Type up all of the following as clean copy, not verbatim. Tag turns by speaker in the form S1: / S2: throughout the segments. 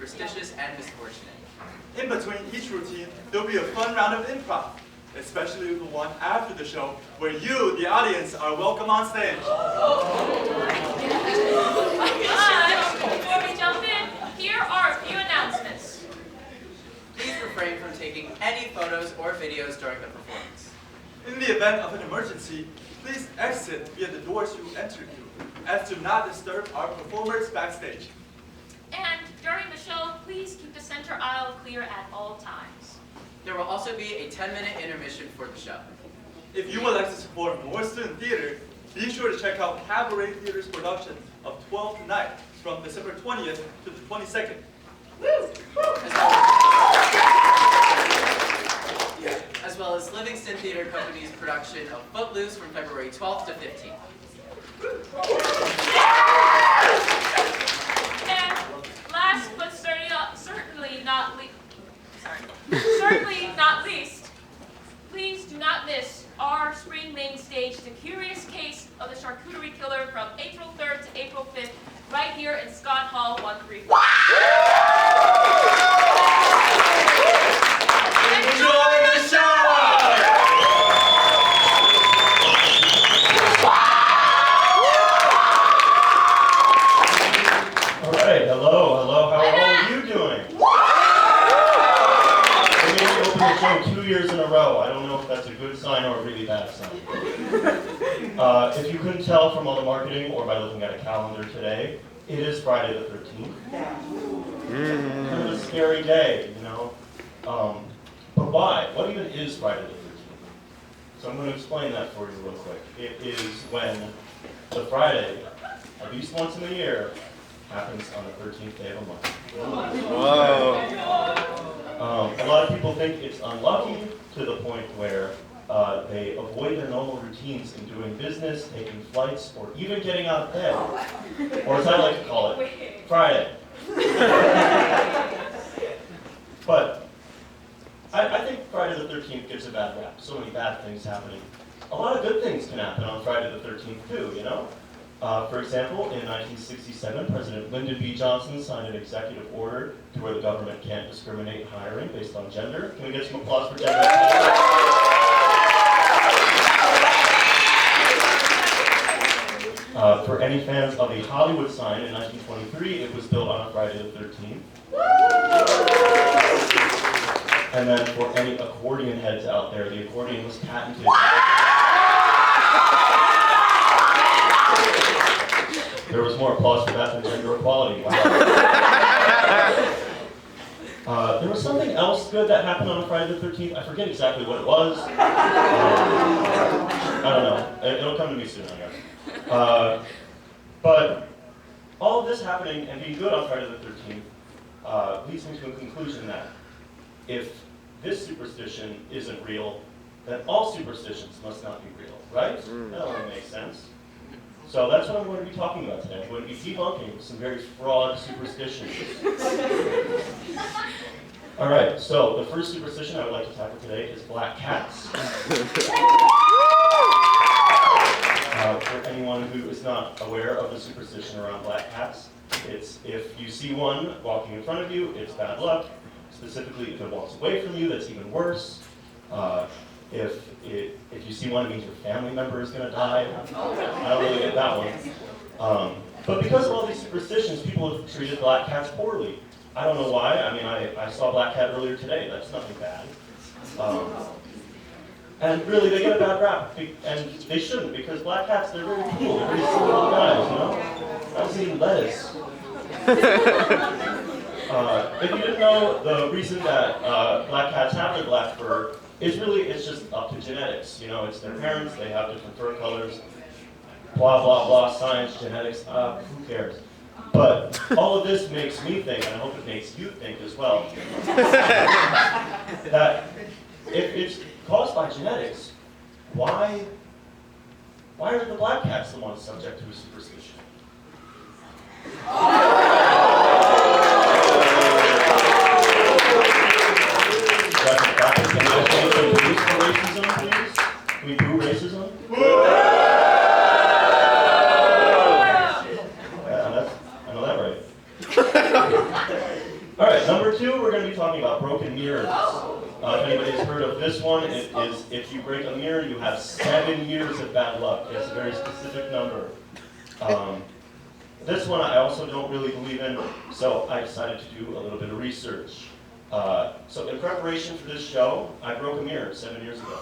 S1: superstitious and misfortunate.
S2: In between each routine, there'll be a fun round of improv, especially the one after the show, where you, the audience, are welcome on stage.
S3: Before we jump in, here are a few announcements.
S1: Please refrain from taking any photos or videos during the performance.
S2: In the event of an emergency, please exit via the doors you entered through, as to not disturb our performers backstage.
S3: And during the show, please keep the center aisle clear at all times.
S1: There will also be a 10-minute intermission for the show.
S2: If you would like to support more student theater, be sure to check out Cabaret Theater's production of 12th Night from December 20th to the 22nd.
S1: As well as Livingston Theater Company's production of Footloose from February 12th to 15th.
S3: And last but certainly not least, please do not miss our spring main stage, The Curious Case of the Charcuterie Killer, from April 3rd to April 5th, right here in Scott Hall 134.
S2: Enjoy the show!
S4: Hello, how are all of you doing? We're going to open the show 2 years in a row. I don't know if that's a good sign or a really bad sign. If you couldn't tell from all the marketing or by looking at a calendar today, it is Friday the 13th. Kind of a scary day, you know? But why? What even is Friday the 13th? So I'm going to explain that for you real quick. It is when the Friday, at least once in a year, happens on the 13th day of a month.
S5: Whoa.
S4: A lot of people think it's unlucky to the point where they avoid their normal routines in doing business, taking flights, or even getting out of bed. Or as I like to call it, Friday. But I think Friday the 13th gets a bad rap. So many bad things happening. A lot of good things can happen on Friday the 13th too, you know? For example, in 1967, President Lyndon B. Johnson signed an executive order to where the government can't discriminate hiring based on gender. Can we get some applause for gender? For any fans of the Hollywood sign in 1923, it was built on a Friday the 13th. And then for any accordion heads out there, the accordion was patented. There was more applause for that than gender equality. Wow. There was something else good that happened on Friday the 13th. I forget exactly what it was. I don't know. It'll come to me soon, I guess. But all of this happening and being good on Friday the 13th leads me to a conclusion that if this superstition isn't real, then all superstitions must not be real, right? That only makes sense. So that's what I'm going to be talking about today. I'm going to be debunking some very fraud superstitions. All right, so the first superstition I would like to tackle today is black cats. For anyone who is not aware of the superstition around black cats, it's if you see one walking in front of you, it's bad luck. Specifically, if it walks away from you, that's even worse. If you see one, it means your family member is going to die. I don't really get that one. But because of all these superstitions, people have treated black cats poorly. I don't know why. I mean, I saw a black cat earlier today. That's nothing bad. And really, they get a bad rap. And they shouldn't, because black cats, they're very cool. They're very sweet little guys, you know? I was eating lettuce. If you didn't know, the reason that black cats have their black fur is really, it's just up to genetics. You know, it's their parents, they have different fur colors, blah, blah, blah, science, genetics, who cares? But all of this makes me think, and I hope it makes you think as well, that if it's caused by genetics, why are the black cats the ones subject to a superstition? Racism, please? Can we boo racism? Yeah, I know that right. we're going to be talking about broken mirrors. If anybody has heard of this one, it is if you break a mirror, you have 7 years of bad luck. It's a very specific number. This one I also don't really believe in, so I decided to do a little bit of research. So in preparation for this show, I broke a mirror 7 years ago.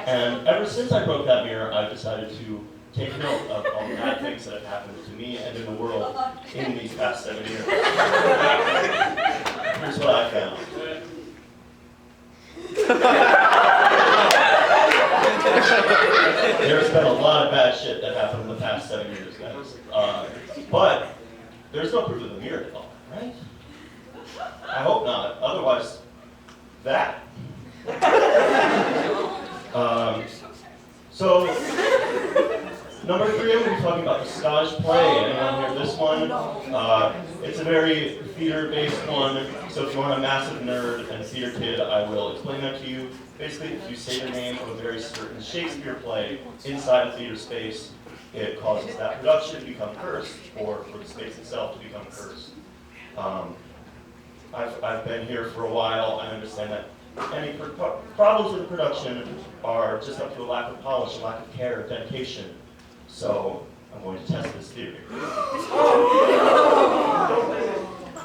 S4: And ever since I broke that mirror, I've decided to take note of all the bad things that have happened to me and in the world in these past 7 years. Here's what I found. There's been a lot of bad shit that happened in the past 7 years, guys. But there's no proof of the mirror at all, right? I hope not. Otherwise, that. So, number 3, I'm going to be talking about the Scottish play. Anyone hear this one? It's a very theater-based one, so if you want a massive nerd and theater kid, I will explain that to you. Basically, if you say the name of a very certain Shakespeare play inside a theater space, it causes that production to become cursed, or for the space itself to become cursed. I've been here for a while. I understand that any problems with the production are just up to a lack of polish, a lack of care, dedication. So I'm going to test this theory.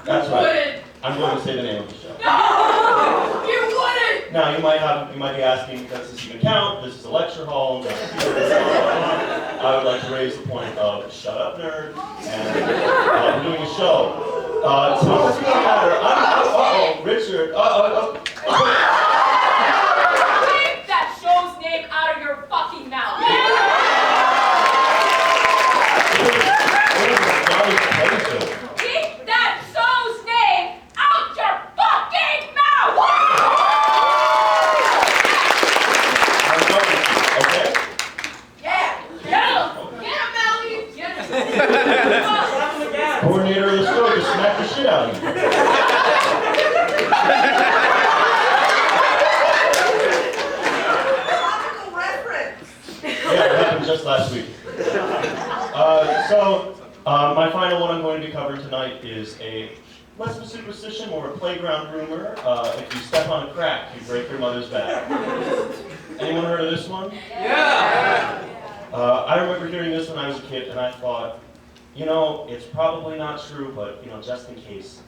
S4: That's right. I'm going to say the name of the show.
S3: No! You wouldn't!
S4: Now you might be asking, does this even count? This is a lecture hall. No, I would like to raise the point of shut up, nerd, and we're doing a show. So what's going to matter? Richard.
S3: Keep that show's name out of your fucking mouth. Keep that show's name out your fucking mouth!
S4: I'm going, okay?
S3: Yeah! Get him! Get him, Melody! Get him!
S4: Coordinator of the show just smacked the shit out of me. Yeah, it happened just last week. My final one I'm going to be covering tonight is a less of a superstition, more a playground rumor. If you step on a crack, you break your mother's back. Anyone heard of this one?
S1: Yeah!
S4: I remember hearing this when I was a kid, and I thought, you know, it's probably not true, but, you know, just in case,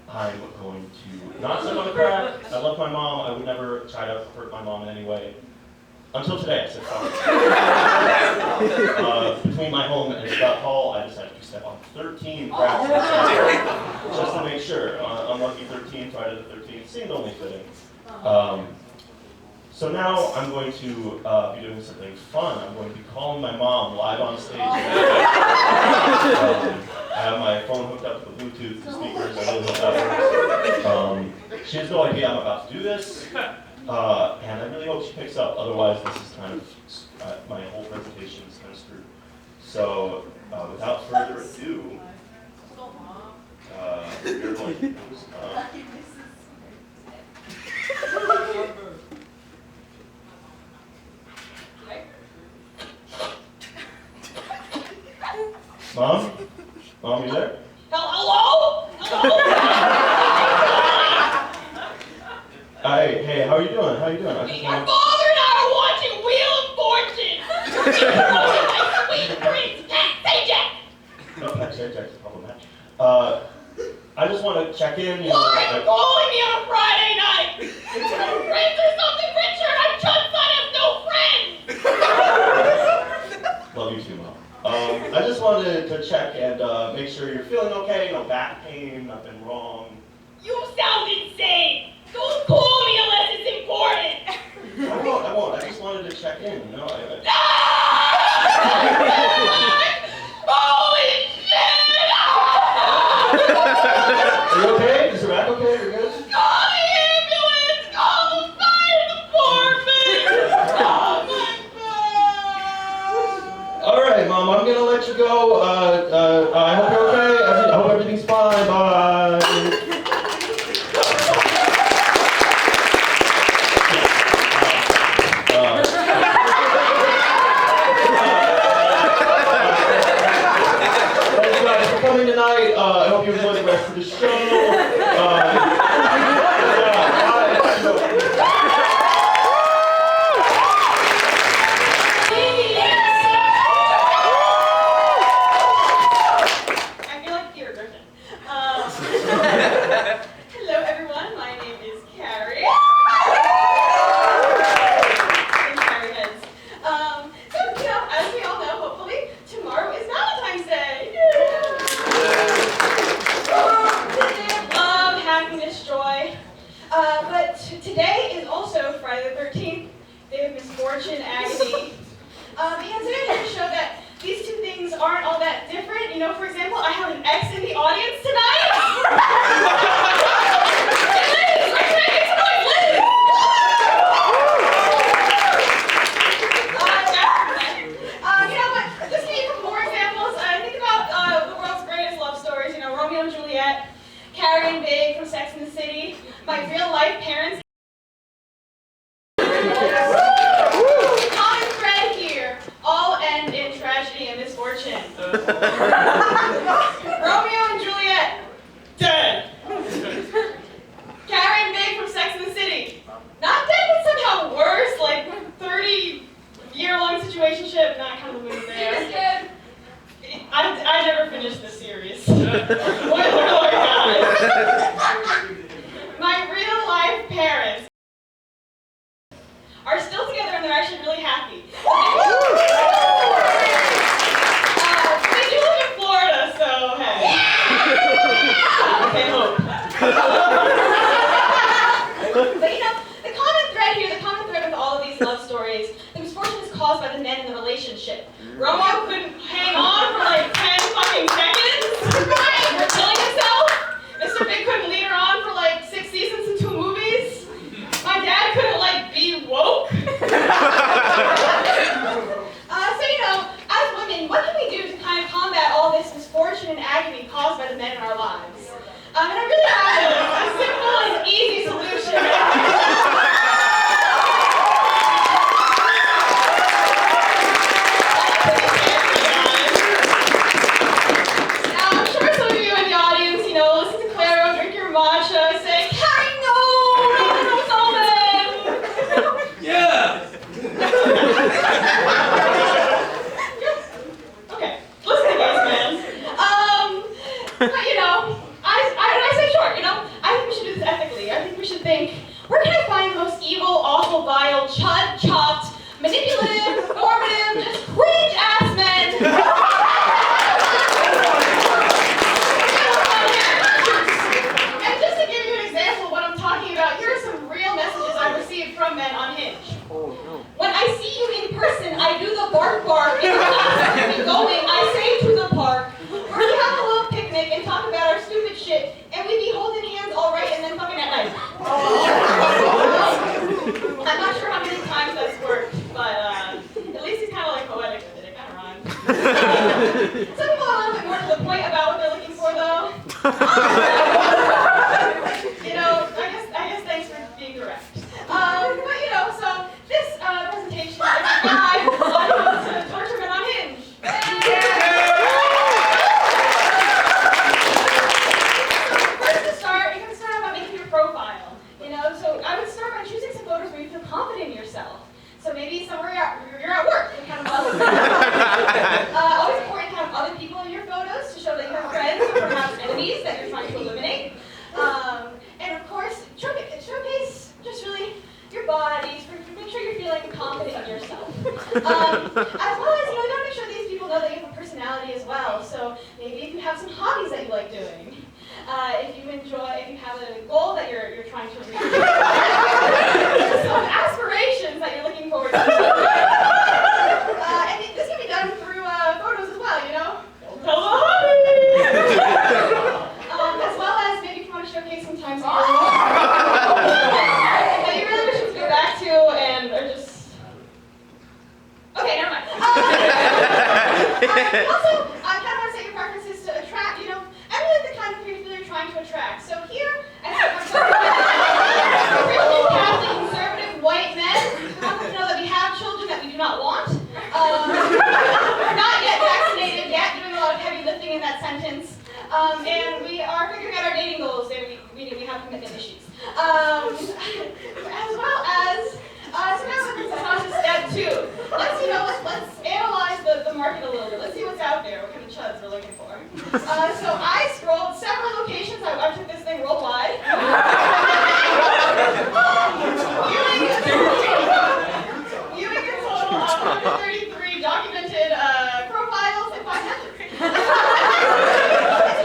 S4: I'm going to not step on a crack. I love my mom. I would never try to hurt my mom in any way. Until today, I said, fuck. Between my home and Scott Hall, I decided to step on 13 cracks just to make sure. Unlucky 13, Friday the 13th, seemed only fitting. So now I'm going to be doing something fun. I'm going to be calling my mom live on stage. I have my phone hooked up to the Bluetooth speakers. I really hope that works. She has no idea I'm about to do this. And I really hope she picks up, otherwise this is kind of, my whole presentation is kind of screwed. So, without further ado, we're going to use, Mom? Mom, you there?
S3: Hello? Hello?
S4: Hey, how are you doing? How are you doing?
S3: Your father and I are watching Wheel of Fortune. My sweet prince, say Jack.
S4: No, actually, Jack's a couple match. I just want to check in, you know.
S3: Why are you calling me on a Friday night? Friends or something, Richard? I'm just son of no friends.
S4: Love you too, Mom. I just wanted to check and make sure you're feeling okay. No back pain, nothing wrong.
S3: You sound insane. Don't call me unless it's important.
S4: I won't. I just wanted to check in, you know.
S3: Holy shit!
S4: Are you okay? Is your back okay? Are you good?
S3: Call the ambulance! Call the fire department! Oh my God!
S4: All right, Mom. I'm gonna let you go. I hope you're okay. I hope everything's fine. Bye.
S5: They have misfortune, agony. And today I'm going to show that these two things aren't all that different. You know, for example, I have an ex in the audience tonight. Liz, let's make it some noise, Liz! You know what? Just to give you a couple more examples, think about the world's greatest love stories. You know, Romeo and Juliet, Carrie and Big from Sex and the City, my real life parents. Common thread here, all end in tragedy and misfortune. Romeo and Juliet, dead. Carrie and Big from Sex and the City, not dead, but somehow worse, like 30-year-long situationship, not kind of movie there. I never finished this series. Spoiler alert, guys. My real life parents are still together and they're actually really happy. They do live in Florida, so hey. Okay, hope. But you know, the common thread of all of these love stories, the misfortune is caused by the men in the relationship. Romeo couldn't hang on for like 10 fucking seconds, right? For killing himself. Mr. Big couldn't lead her on for like 6 seasons and 2 movies. My dad couldn't like be woke. So you know, as women, what can we do to kind of combat all this misfortune and agony caused by the men in our lives? And I really have a simple and easy solution. Now, I'm sure some of you in the audience, you know, listen to Claro, drink your matcha, say, Carrie, no, man.
S2: Yeah!
S5: Okay, listen to this, man. But you know, I say short, you know, I think we should do this ethically. I think we should think, where can I find the most evil, awful, vile, chud-chopped, manipulative, formative, just cringe-ass men? And just to give you an example of what I'm talking about, here are some real messages I've received from men on Hinge. When I see you in person, I do the bark bark. If you're not me going, I say to the park. Where we have a little picnic and talk about our stupid shit, and we be holding hands all right and then fucking at night. I'm not sure how many times that's worked, but at least he's kind of like poetic with it. It kind of rhymes. Some people are a little bit more to the point about what they're looking for, though. You know, I guess thanks for being direct. But you know, so this presentation is a guide on how to torture men on Hinge. First to start, you're going to start out by making your profile. You know, so I would start by choosing some photos where you feel confident in yourself. So maybe somewhere you're at work and kind of always important to have other people in your photos to show that you have friends or perhaps enemies that you're trying to eliminate. And of course, showcase just really your bodies, make sure you're feeling confident in yourself. As well as, you know, you gotta make sure these people know that you have a personality as well. So maybe if you have some hobbies that you like doing, if you have a goal that you're trying to reach, some aspirations that you're looking forward to. And this can be done through photos as well, you know? Tell the hobby! As well as maybe if you want to showcase some times that you really wish to go back to and are just... Okay, never mind. Also, I kind of want to set your preferences to attract, you know, I really like the kind of people you're trying to attract. So here, I have Christian, Catholic, conservative, white men. I want to know that we have children that we do not want. We're not yet vaccinated yet, doing a lot of heavy lifting in that sentence. And we are figuring out our dating goals, and we have commitment issues. As well as, so now this is on to step 2. Let's analyze the market a little bit. Let's see what's out there, what kind of chuds we're looking for. So I scrolled several locations. I took this thing worldwide. Viewing a total of 133 documented profiles and 5 metrics.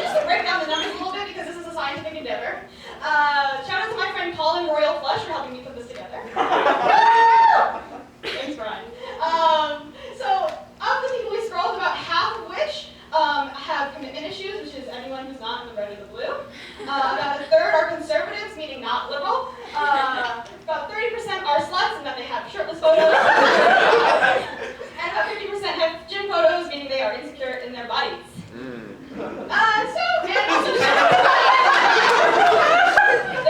S5: Just to break down the numbers a little bit because this is a scientific endeavor. Shout out to my friend Colin Royal Flush for helping me put this together. photos. And about 50% have gym photos, meaning they are insecure in their bodies. And also, there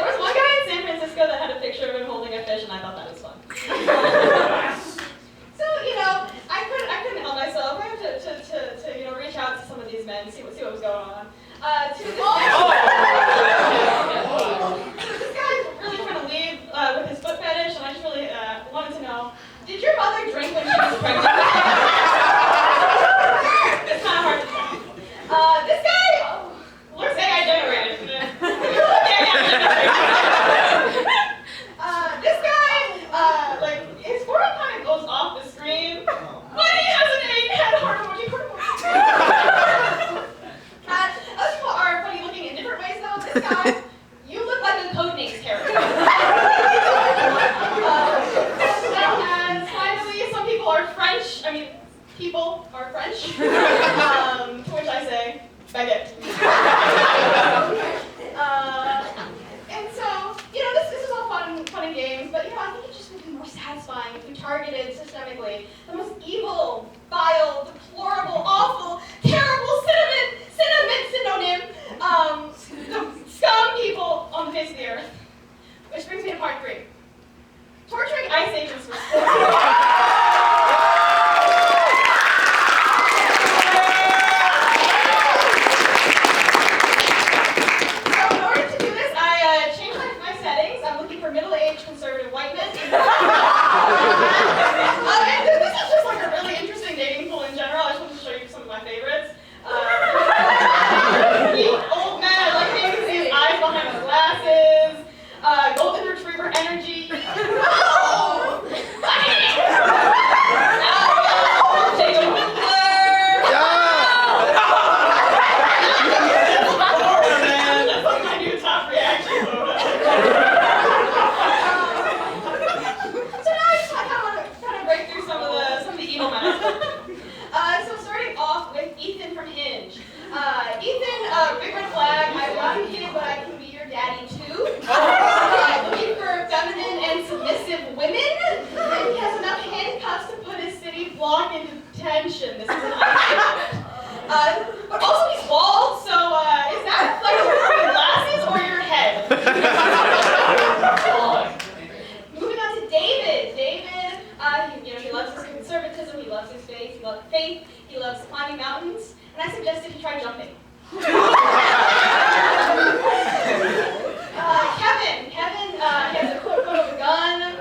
S5: was one guy in San Francisco that had a picture of him holding a fish, and I thought that was fun. So, I couldn't help myself. I had to reach out to some of these men, see what was going on. This guy's really trying to leave with his foot fetish, and I just really wanted to know, did your mother drink when she was pregnant? It's kind of hard to tell. This guy looks AI generated. This guy, his forehead kind of goes off the screen, but he has an 8-head heart emoji. Other people are funny looking in different ways, though. This guy, you look like a Codenames character. As finally, some people are French. People are French. To which I say, baguette. And so, this is all fun and games, but I think it just would be more satisfying if we targeted systemically the most evil, vile, deplorable, awful, terrible, synonym, the scum people on the face of the earth. Which brings me to part 3. Torturing ice agents for sport. Middle-aged conservative white men. And this is just like a really interesting dating pool in general. I just wanted to show you some of my favorites. Old men, I like maybe to see his eyes behind his glasses. Golden retriever energy. Oh! Take a That's like my new top reaction photo. So starting off with Ethan from Hinge. Ethan, big red flag. I love you, but I can be your daddy too. Looking for feminine and submissive women. And he has enough handcuffs to put his city block into detention. This is an isolation. But also he's bald, so is that like your glasses or your head? Moving on to David. He loves his conservatism, he loves his faith, he loves climbing mountains, and I suggested he try jumping. Kevin, he has a quote of a gun,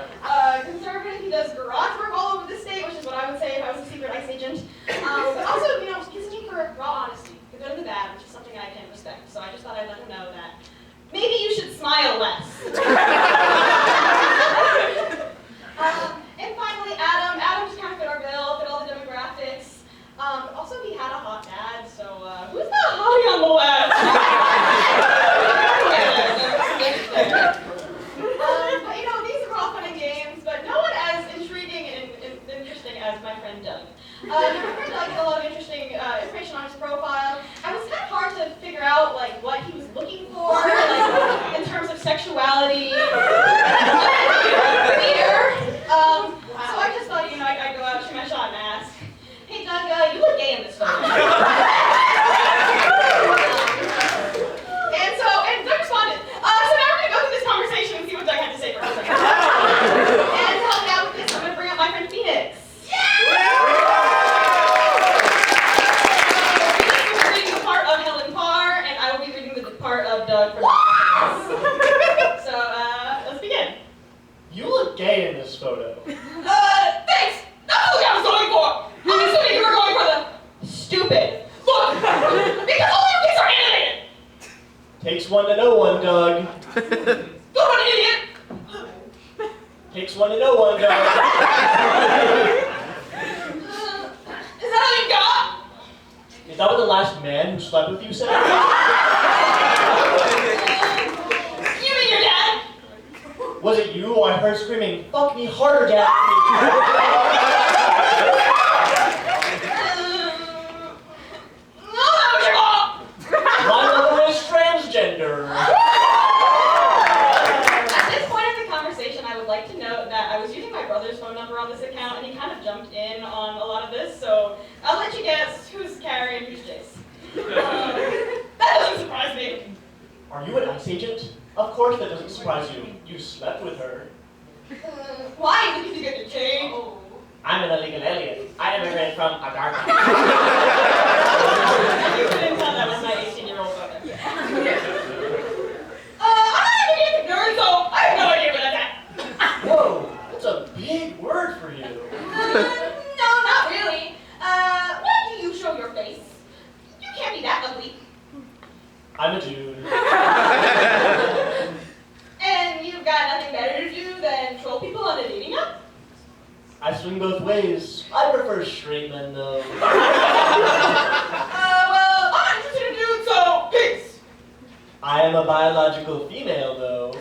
S5: conservative, he does garage work all over the state, which is what I would say if I was a secret ICE agent. But also, he's looking for raw honesty, the good and the bad, which is something I can respect. So I just thought I'd let him know that maybe you should smile less. And finally, Adam. Adam just kind of fit our bill, fit all the demographics. Also, he had a hot dad, so who's the hottie on the left? But these are all fun and games, but no one as intriguing and interesting as my friend Doug. My friend Doug had a lot of interesting information on his profile. And it was kind of hard to figure out what he was looking for, in terms of sexuality, fear. So I just thought, I'd go out, shoot my shot, and ask, hey Doug, you look gay in this photo. And Doug responded. So now we're gonna go through this conversation and see what Doug had to say for us. And to help me out with this, I'm gonna bring up my friend Phoenix. Reading the part of Helen Parr, and I will be reading the part of Doug from So, let's begin.
S6: You look gay in this photo.
S5: Thanks! That's what I was going for! I'm assuming you were going for the stupid. Look! Because all your pics are animated!
S6: Takes one to know one, Doug.
S5: Good one, idiot!
S6: Takes one to know one, Doug.
S5: Is that all you got?
S6: Is that what the last man who slept with you said?
S5: You mean your dad?
S6: Was it you or I heard screaming, fuck me harder, Dad?
S5: No, that was your mom!
S6: My mother is transgender.
S5: At this point in the conversation, I would like to note that I was using my brother's phone number on this this account, and he kind of jumped in on a lot of this, so I'll let you guess who's Carrie and who's Jace. That doesn't surprise me.
S6: Are you an ICE agent? Of course that doesn't surprise you. You slept with her.
S5: Why? Did you get the chain?
S6: I'm an illegal alien. I immigrated from a dark
S5: You couldn't tell that was my 18-year-old brother. I'm not an idiot nerd, so I have no idea where that's at.
S6: Whoa, that's a big word for you.
S5: No, not really. Why do you show your face? You can't be that ugly.
S6: I'm a dude.
S5: And you've got nothing better to do than troll people on a dating app?
S6: I swing both ways. I prefer straight men, though.
S5: Well, I'm not interested in dudes, so peace.
S6: I am a biological female, though.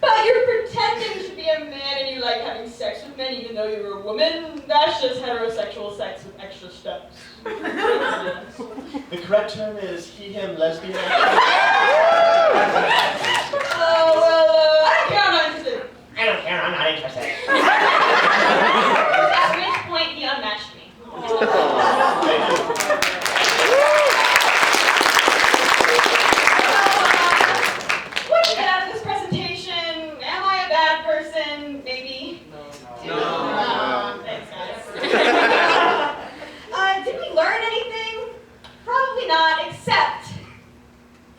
S5: But you're pretending to be a man and you like having sex with men even though you're a woman. That's just heterosexual sex with extra steps.
S6: The correct term is he, him, lesbian.
S5: Oh, well, I don't care, I'm not interested.
S6: I don't care, I'm not interested.
S5: At which point he unmatched me. What did you get out of this presentation? Am I a bad person? Maybe.
S1: No.
S5: Thanks, guys. Did we learn anything? Probably not, except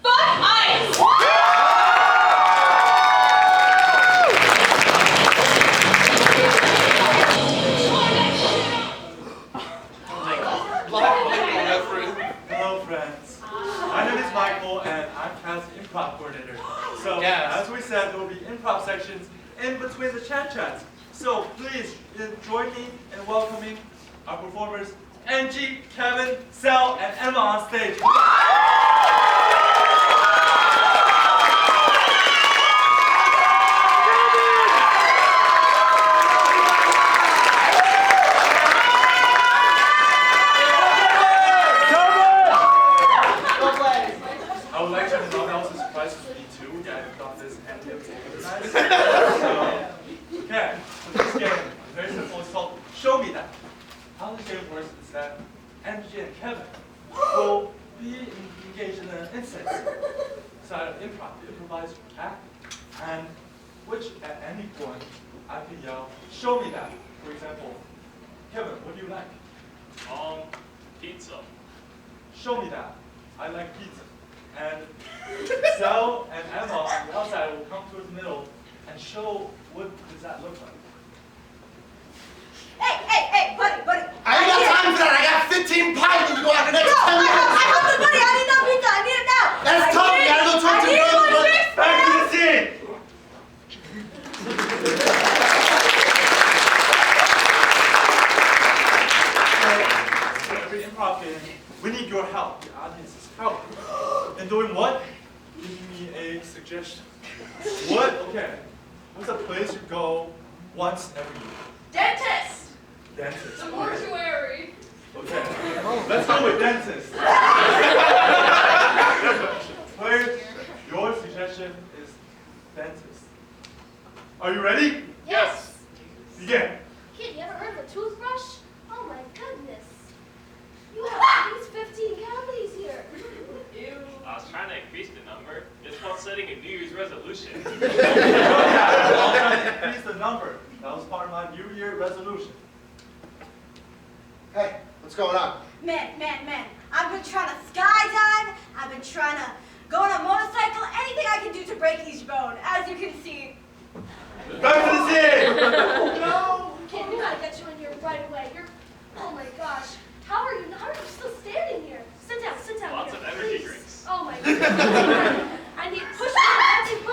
S5: fuck ice!
S2: Hello, friends. My name is Michael, and I'm CAS's improv coordinator. So,
S1: Yes.
S2: as we said, there will be improv sections in between the chat-chats. So, please join me in welcoming our performers, Angie, Kevin, Sal, and Emma on stage. I would like to know that was a surprise for me too. Yeah, I thought this and it was organized. So, okay, so this game, very simple. It's called Show Me That. How this game works is that Angie and Kevin will be engaged in an instance. So improv, improvise act, and which at any point I can yell, "Show me that." For example, Kevin, what do you like?
S7: Pizza.
S2: Show me that. I like pizza. And Sal and Emma on the outside will come towards the middle and show what does that look like.
S5: Hey, buddy.
S8: I ain't got time for that. I got 15 pints to go out the next 10 minutes.
S5: I want the money. I need that pizza. I need it now.
S8: That's tough. You gotta go talk to the girls.
S2: Back to the scene! So every improv game, we need your help, the audience's help. In doing what? Give me a suggestion. What? Okay. What's a place you go once every year?
S3: Dentist!
S2: Dentist.
S3: The mortuary!
S2: Okay. Let's go with dentist. Where your suggestion is dentist. Are you ready?
S9: Yes.
S2: Begin.
S9: Kid, you ever heard of a toothbrush? Oh my goodness. You have at least 15 cavities here.
S3: Ew.
S7: I was trying to increase the number. It's called setting a New Year's resolution.
S2: Oh, yeah. I'll try to increase the number. That was part of my New Year resolution.
S8: Hey, what's going on?
S10: Man. I've been trying to skydive. I've been trying to go on a motorcycle. Anything I can do to break each bone. As you can see.
S2: Back to the scene!
S9: No. Kid, we gotta get you in here right away. Oh my gosh. How are you still standing here? Sit down
S7: Lots
S9: here.
S7: of energy
S9: please.
S7: drinks.
S9: Oh my goodness. I need push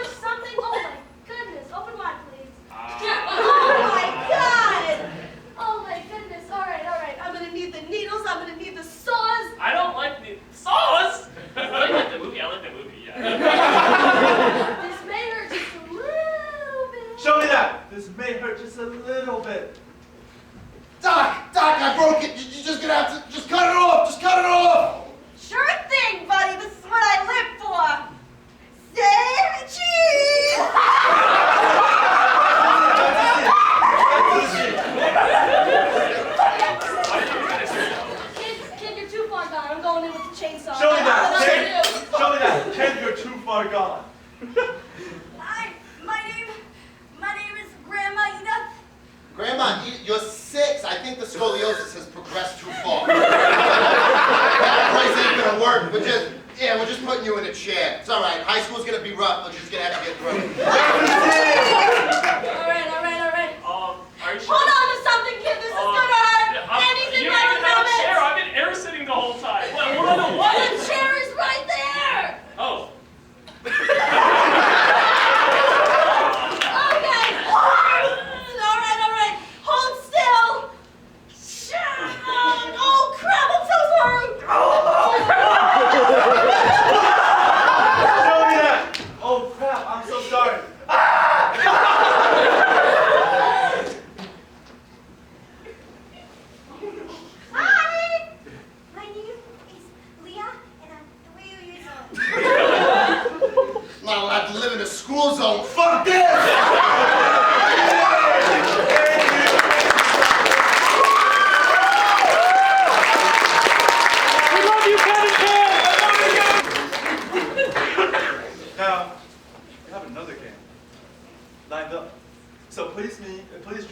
S9: something. Oh my goodness. Open wide, please.
S10: Oh my God!
S9: Oh my goodness. All right.
S10: I'm gonna need the needles. I'm gonna need the saws.
S7: I don't like the sauce. I like the movie. Yeah.
S9: This may hurt just a little bit.
S2: Show me that. This may hurt just a little bit.
S8: Doc, I broke it. You just gonna have to just cut it off. Just cut it off.
S10: Sure thing, buddy. This is what I live for. Say cheese.
S2: sorry.
S10: Hi! My name is Leah, and I'm 3 years old.
S8: Not allowed to live in a school zone. Fuck this!
S2: Now, we have another game lined up. So please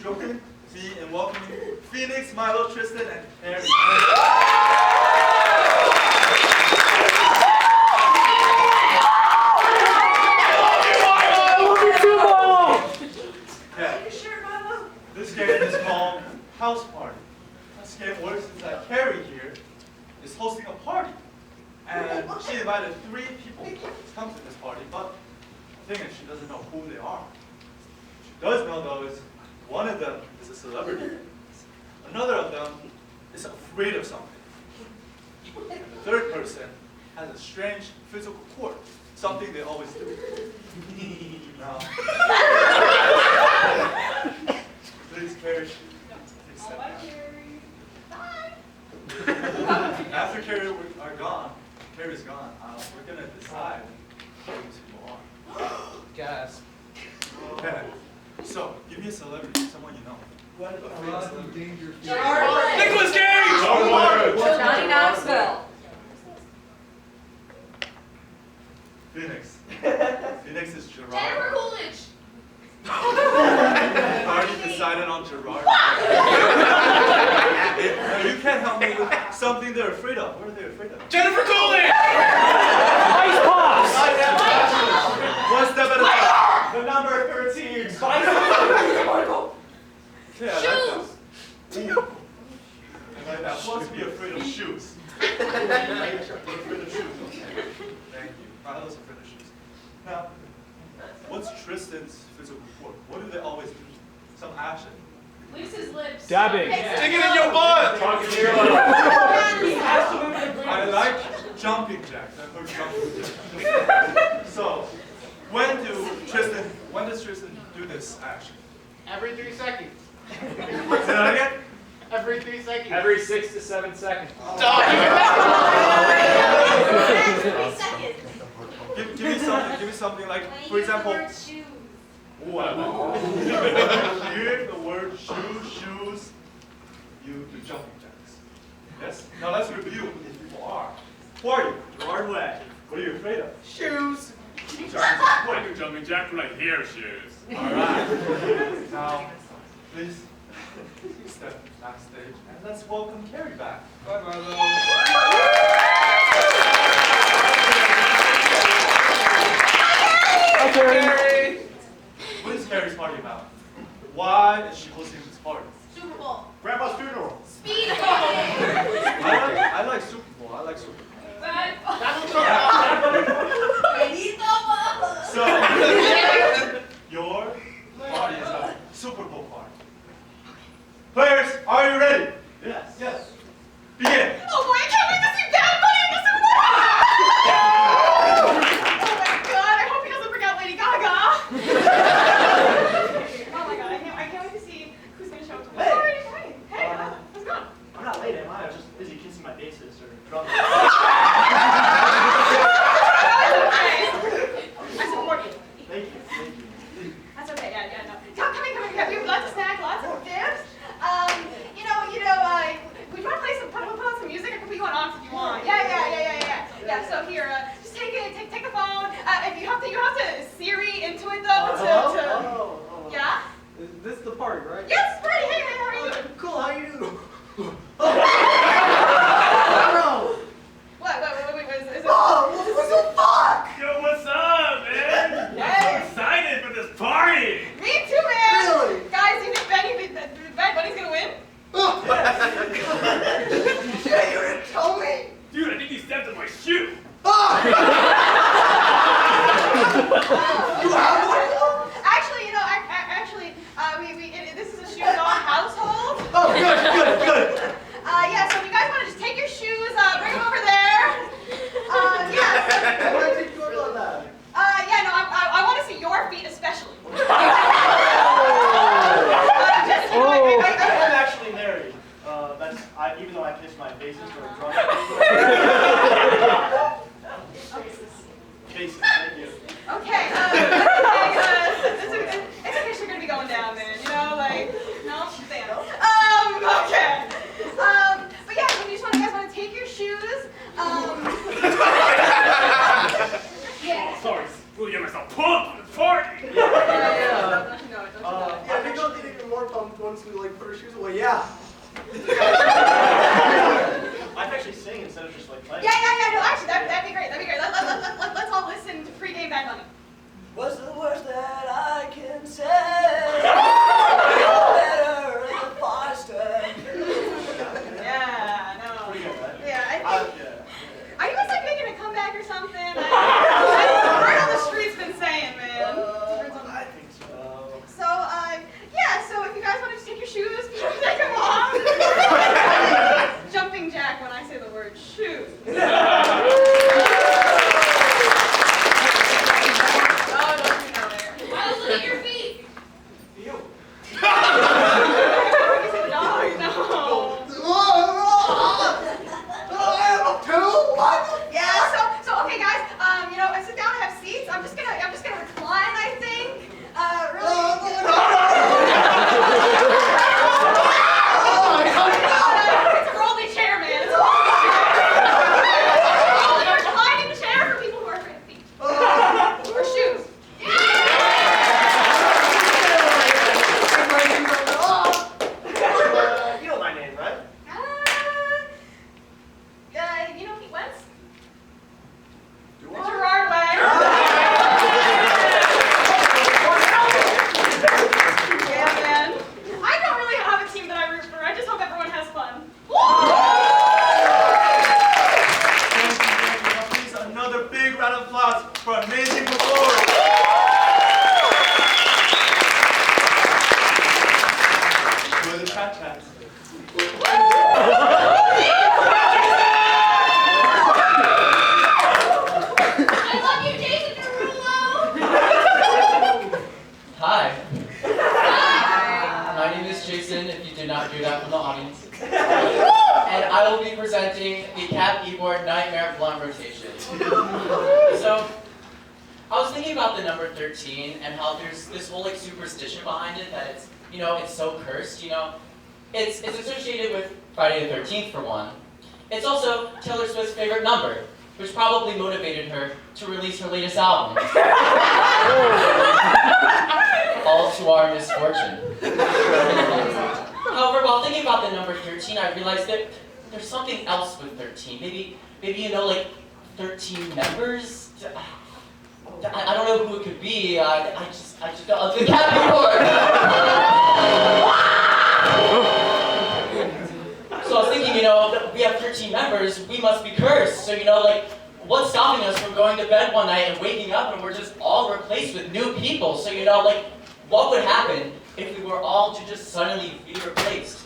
S2: join me in welcoming Phoenix, Milo, Tristan, and Harry. Yeah. This game is called House Party. This game works is that Carrie here is hosting a party. And she invited 3 people to come to this party, but the thing is she doesn't know who they are. She does know though is one of them is a celebrity. Another of them is afraid of something. And the third person has a strange physical quirk, something they always do. Now, please Carrie, take a step back. After Carrie's gone, we're gonna decide who these people are.
S1: Gasp.
S2: Okay. So, give me a celebrity, someone you know. A famous celebrity.
S7: Nicolas Cage!
S3: Johnny Knoxville.
S2: Phoenix. Phoenix is
S3: Jennifer
S2: Gerard.
S3: Coolidge.
S2: I've already decided on Gerard. Now, you can't help me with something they're afraid of. What are they afraid of?
S7: Jennifer Coolidge!
S6: Ice pops!
S2: One step at a time.
S6: The number 13.
S2: Okay, I like that. I like that. Who wants to be afraid of shoes? You're afraid of shoes, okay. Thank you. Milo's afraid of shoes. Now, what's Tristan's physical quirk? What do they always do? Some action.
S3: Loose his lips.
S6: Dabbing.
S7: Stick it in your butt!
S2: I like jumping jacks. I've heard jumping jacks. So, when does Tristan do this action?
S1: Every 3 seconds.
S2: Say that again?
S1: Every 3 seconds.
S6: Every 6 to 7 seconds.
S2: Give me something like, for example,
S10: Shoes.
S2: what? Hear the word shoes, you do jumping jacks. Yes? Now let's review who these people are. Who are you? Gerard Way. What are you afraid of?
S1: Shoes.
S7: What are you jumping jack like hair shoes?
S2: Alright. Now, please step backstage and let's welcome Carrie back. Bye, Milo.
S1: Carrie.
S2: What is Carrie's party about? Why is she hosting this party?
S3: Super Bowl.
S8: Grandpa's funeral.
S3: Speed dating.
S2: I like Super Bowl. I like Super Bowl. So, your party is a Super Bowl party. Players, are you ready?
S6: Yes.
S2: Yes. Begin.
S5: Oh boy, I can't wait to see Bad Bunny in the Super Bowl! Oh my god, I hope he doesn't bring out Lady Gaga! Oh my god, I can't wait to see who's gonna show up to me.
S6: Hey.
S5: Hey, how's it going?
S6: I'm not late, am I? I was just busy kissing my bassist or drumming.
S5: I support you.
S6: Thank you.
S5: That's okay, yeah, no. Come in. We have lots of snacks, lots of dips. We want to put on some music. I can put you on off if you want. Yeah, so here, just take the phone. If you have to Siri into it though.
S6: Hello?
S5: Yeah?
S6: This is the party, right?
S5: Yes, right. Hey, how are you?
S6: Cool, how you doing?
S5: What, is it?
S7: Yo, what's up, man? I'm so excited for this party!
S5: Me too, man.
S8: Yeah.
S6: I'd actually sing instead of just like playing.
S5: Yeah, no, actually, that'd be great, Let's all listen to pregame Bad Bunny.
S11: What's the worst that I can say? Better the faster.
S5: Yeah, no.
S6: Pretty good, right?
S5: Yeah, I think.
S6: Yeah.
S5: Are you guys like making a comeback or something? Word on the street's been saying, man.
S6: I think so.
S5: So, yeah, so if you guys want to just take your shoes, take them off. Jumping jack when I say the word shoes.
S1: Oh, don't you know it.
S3: Miles, look at your feet.
S6: You.
S5: No.
S8: I am too. What?
S5: Yeah, so okay, guys. Sit down and have seats. I'm just gonna recline, I think. It's a rolling chair, man. It's a rolling chair. A reclining chair for people who are afraid of feet or shoes.
S6: You know my name, right?
S5: You know Pete Wentz?
S6: Do
S5: Gerard Way. Yeah, man. I don't really have a team that I root for. I just hope everyone has fun.
S2: Please, another big round of applause for amazing performance. Enjoy the chat chats.
S3: I love you, Jason Derulo.
S1: Hi. My name is Jason, if you did not hear that from the audience. And I will be presenting the Cap Keyboard Nightmare Blunt Rotation. So, I was thinking about the number 13 and how there's this whole like superstition behind it that it's, it's so cursed, It's associated with Friday the 13th for one. It's also Taylor Swift's favorite number, which probably motivated her to release her latest album. All to our misfortune. However, while thinking about the number 13, I realized that there's something else with 13. Maybe like 13 members? I don't know who it could be. I just don't. The Cat Keyboard! So I was thinking, we have 13 members, we must be cursed. So, what's stopping us from going to bed one night and waking up and we're just all replaced with new people? So, what would happen if we were all to just suddenly be replaced?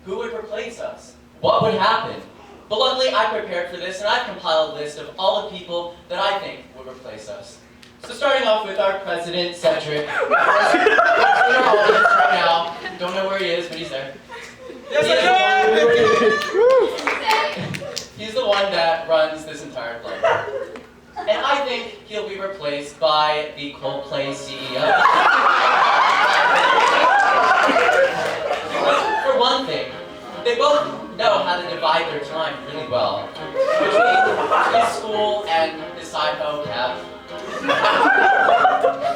S1: Who would replace us? What would happen? But luckily, I prepared for this and I've compiled a list of all the people that I think would replace us. So starting off with our president, Cedric. He's in our audience right now. Don't know where he is, but he's there. He's the one that runs this entire place. And I think he'll be replaced by the Coldplay CEO. For one thing, they both know how to divide their time really well. Between his school and his side hoe, Cap.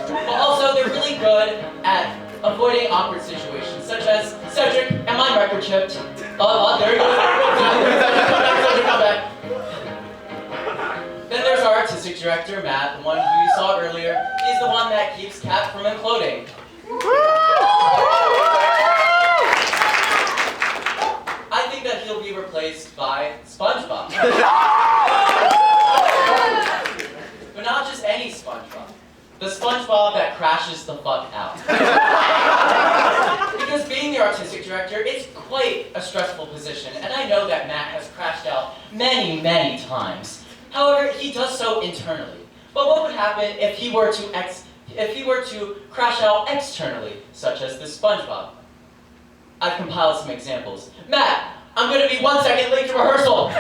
S1: But also, they're really good at avoiding awkward situations, such as, Cedric, am I microchipped? There he goes. Cedric, come back. Then there's our artistic director, Matt, the one who you saw earlier. He's the one that keeps Cap from imploding. I think that he'll be replaced by SpongeBob. But not just any SpongeBob. The SpongeBob that crashes the fuck out. Because being the artistic director, it's quite a stressful position, and I know that Matt has crashed out many, many times. However, he does so internally. But what would happen if he were to crash out externally, such as the SpongeBob? I've compiled some examples. Matt, I'm going to be 1 second late to rehearsal.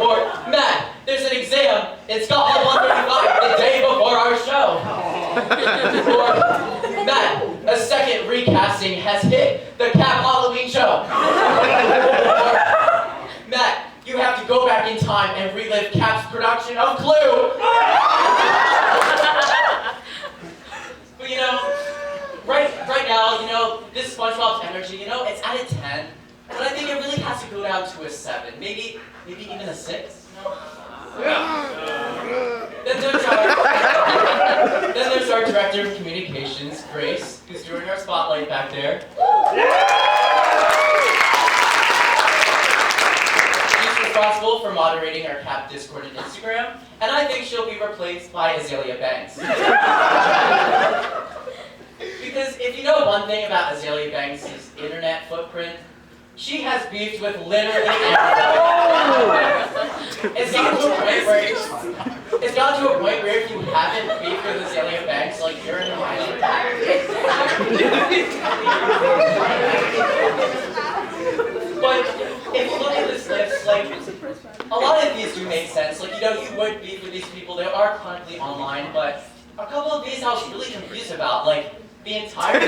S1: Or, Matt, there's an exam in Scott Hall 135 the day before our show. Or, Matt, a second recasting has hit the Cap Halloween show. Or, Matt, you have to go back in time and relive Cap's production of Clue. But right now, this SpongeBob's energy, you know, it's at a 10, but I think it really has to go down to a 7, maybe even a 6. No? Then there's our director of communications, Grace, who's doing our spotlight back there. She's responsible for moderating our CAP Discord and Instagram, and I think she'll be replaced by Azalea Banks. Because if you know one thing about Azalea Banks' internet footprint, she has beefed with literally everyone. It's gotten to a point where if you haven't beefed with Azalea Banks, like you're in a minority. But if you look at this list, like a lot of these do make sense. Like, you know, you would beef with these people. They are chronically online, but a couple of these I was really confused about. Like the entire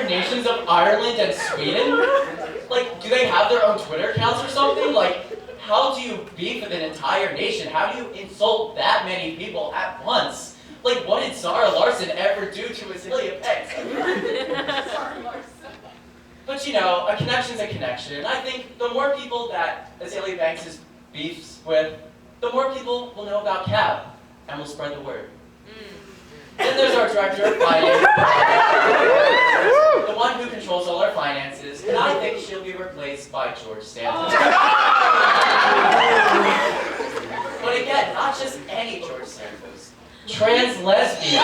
S1: nations of Ireland and Sweden. Like, do they have their own Twitter accounts or something? Like, how do you beef with an entire nation? How do you insult that many people at once? Like, what did Zara Larson ever do to Azalea Banks? But you know, a connection's a connection. I think the more people that Azalea Banks is beefs with, the more people will know about CAB, and will spread the word. Then there's our director of finance, the one who controls all our finances, and I think she'll be replaced by George Santos. But again, not just any George Santos, trans lesbian.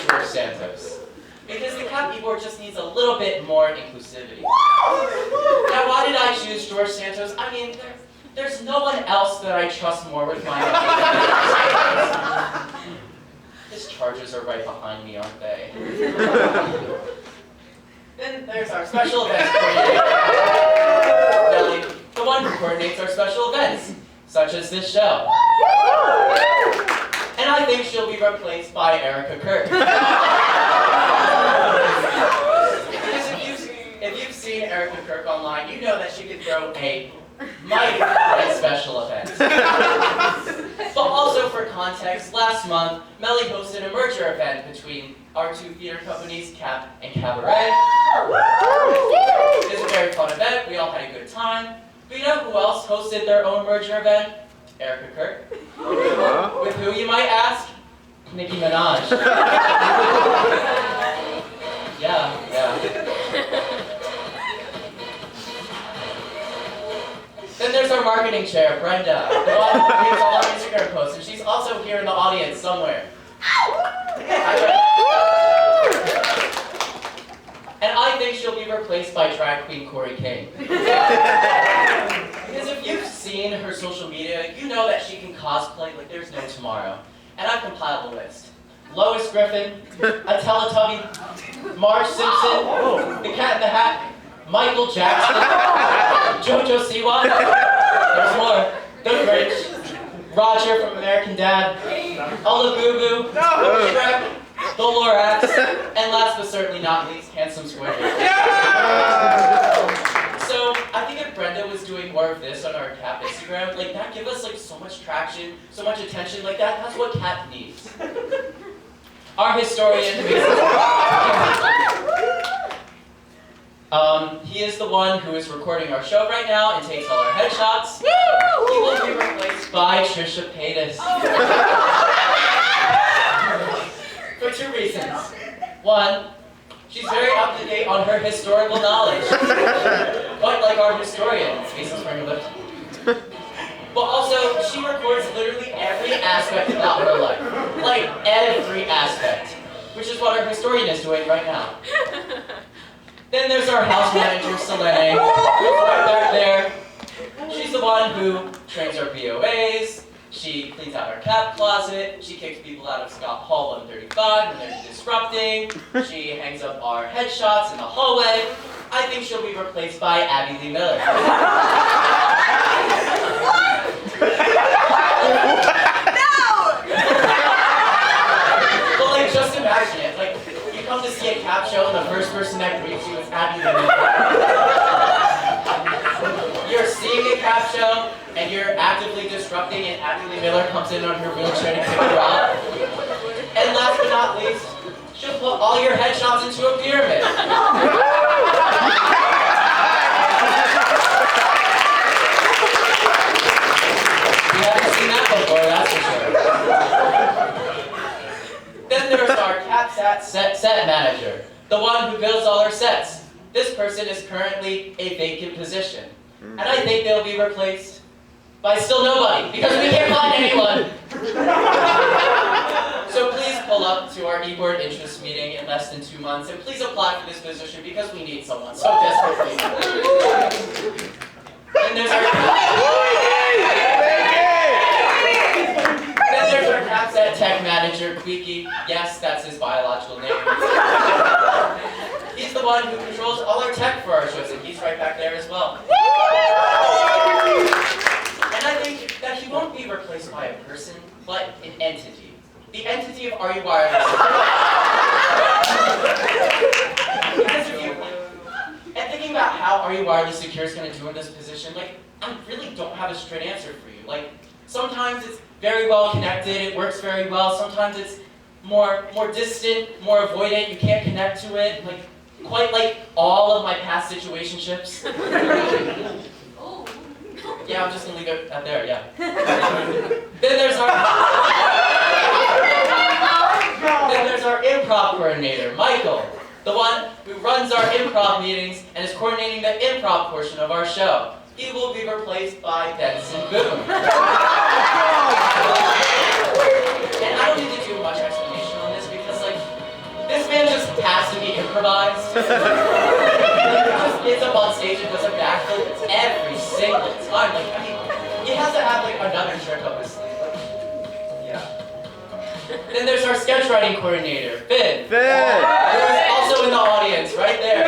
S1: George Santos. Because the CAP board just needs a little bit more inclusivity. Now, why did I choose George Santos? I mean, there's no one else that I trust more with my money. His charges are right behind me, aren't they? Then there's our special events coordinator, Nelly, the one who coordinates our special events, such as this show. And I think she'll be replaced by Erica Kirk. Because if you've seen Erica Kirk online, you know that she can throw a mighty great special event. But also for context, last month, Melly hosted a merger event between our two theater companies, CAP and Cabaret. It was a very fun event, we all had a good time. But you know who else hosted their own merger event? Erica Kirk. With who, you might ask? Nicki Minaj. Yeah. Then there's our marketing chair, Brenda, the one who makes all our Instagram posts, and she's also here in the audience somewhere. And I think she'll be replaced by drag queen Corey King. Because if you've seen her social media, you know that she can cosplay like there's no tomorrow. And I've compiled a list. Lois Griffin, a Teletubby, Marge Simpson, the Cat in the Hat, Michael Jackson, JoJo Siwa, there's more, The Grinch, Roger from American Dad, Olagugu, Shrek, the Lorax, and last but certainly not least, Handsome Square. So I think if Brenda was doing more of this on our CAP Instagram, like that give us like so much traction, so much attention, like that's what CAP needs. Our historian, he is the one who is recording our show right now and takes all our headshots. He will be replaced by Trisha Paytas. For two reasons. One, she's very up to date on her historical knowledge. Quite like our historian, Jason Springerlift. But also, she records literally every aspect about her life. Like, every aspect. Which is what our historian is doing right now. Then there's our house manager, Selene, who's right back there. She's the one who trains our BOAs, she cleans out our CAP closet, she kicks people out of Scott Hall 135 when they're disrupting, she hangs up our headshots in the hallway. I think she'll be replaced by Abby Lee Miller. Well, like, just imagine it. Like, you come to see a CAP show and the first person that greets you is Abby Lee Miller. You're seeing a CAP show and you're actively disrupting, and actively Miller comes in on her wheelchair to pick her up. And last but not least, she'll put all your headshots into a pyramid. You haven't seen that before, that's for sure. Then there's our CapSat set manager, the one who builds all our sets. This person is currently a vacant position, and I think they'll be replaced by still nobody, because we can't find anyone. So please pull up to our e-board interest meeting in less than 2 months, and please apply for this position because we need someone so desperately. Then there's our CapSat tech manager, Queeky. Yes, that's his biological name. He's the one who controls all our tech for our shows, and he's right back there as well. And I think that he won't be replaced by a person, but an entity. The entity of Are You Wireless? Because if you, and thinking about how Are You Wireless Secure is going to do in this position, like, I really don't have a straight answer for you. Like, sometimes it's very well connected, it works very well. Sometimes it's more distant, more avoidant, you can't connect to it. Like, quite like all of my past situationships.
S3: Oh.
S1: Yeah, I'm just gonna leave it at there, yeah. Then there's our improv coordinator, Michael, the one who runs our improv meetings and is coordinating the improv portion of our show. He will be replaced by Benson Boone. And I don't need to do much explanation on this because, like, this man just has to be improvised. He just gets up on stage and does a backflip every single time. Like, he has to have, like, another trick up his sleeve. Like, yeah. Then there's our sketch writing coordinator, Finn. Who is also in the audience, right there.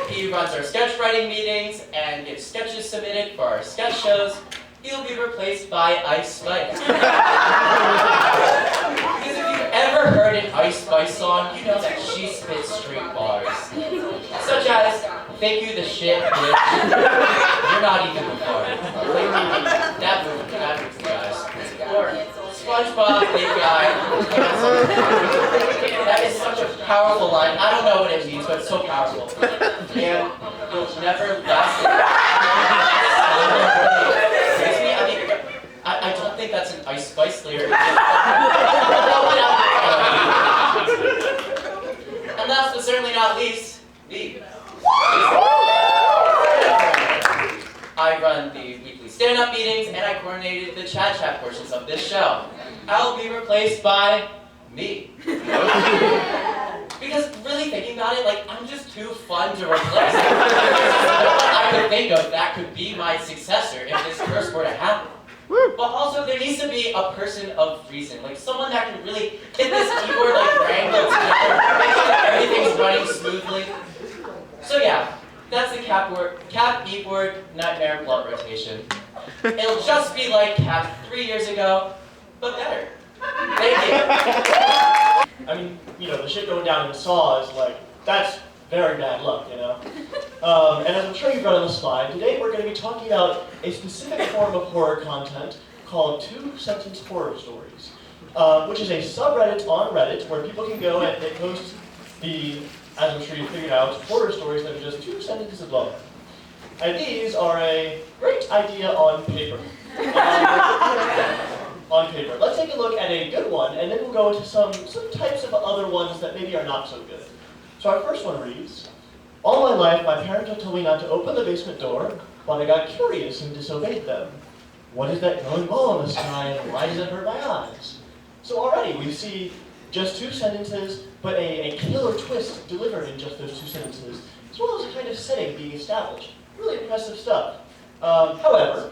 S1: He runs our sketch writing meetings and gets sketches submitted for our sketch shows. He'll be replaced by Ice Spice. Because if you've ever heard an Ice Spice song, you know that she spits straight bars. Such as, thank you the shit, bitch. You're not even the part. That movie, guys. Or SpongeBob, big guy. That is such a powerful line. I don't know what it means, but it's so powerful. And you'll never last. I don't think that's an Ice Spice lyric. And last but certainly not least, me. I run the weekly stand-up meetings and I coordinated the chat portions of this show. I'll be replaced by me. Because really thinking about it, like, I'm just too fun to replace. There's just no one I could think of that could be my successor if this curse were to happen. But also, there needs to be a person of reason, like someone that can really get this keyboard like wrangled together, make sure that everything's running smoothly. So yeah, that's the Cap E-board Nightmare Blunt rotation. It'll just be like Cap 3 years ago, but better. Thank you.
S6: I mean, you know, the shit going down in Saw is like, that's very bad luck, you know? And as I'm sure you've read on the slide, today we're going to be talking about a specific form of horror content called two-sentence horror stories, which is a subreddit on Reddit where people can go and post the, as I'm sure you figured out, horror stories that are just 2 sentences long. And these are a great idea on paper. On paper. Let's take a look at a good one, and then we'll go into some types of other ones that maybe are not so good. So our first one reads, all my life my parents have told me not to open the basement door, but I got curious and disobeyed them. What is that glowing ball in the sky, and why does it hurt my eyes? So already we see just 2 sentences, but a killer twist delivered in just those 2 sentences, as well as a kind of setting being established. Really impressive stuff. However,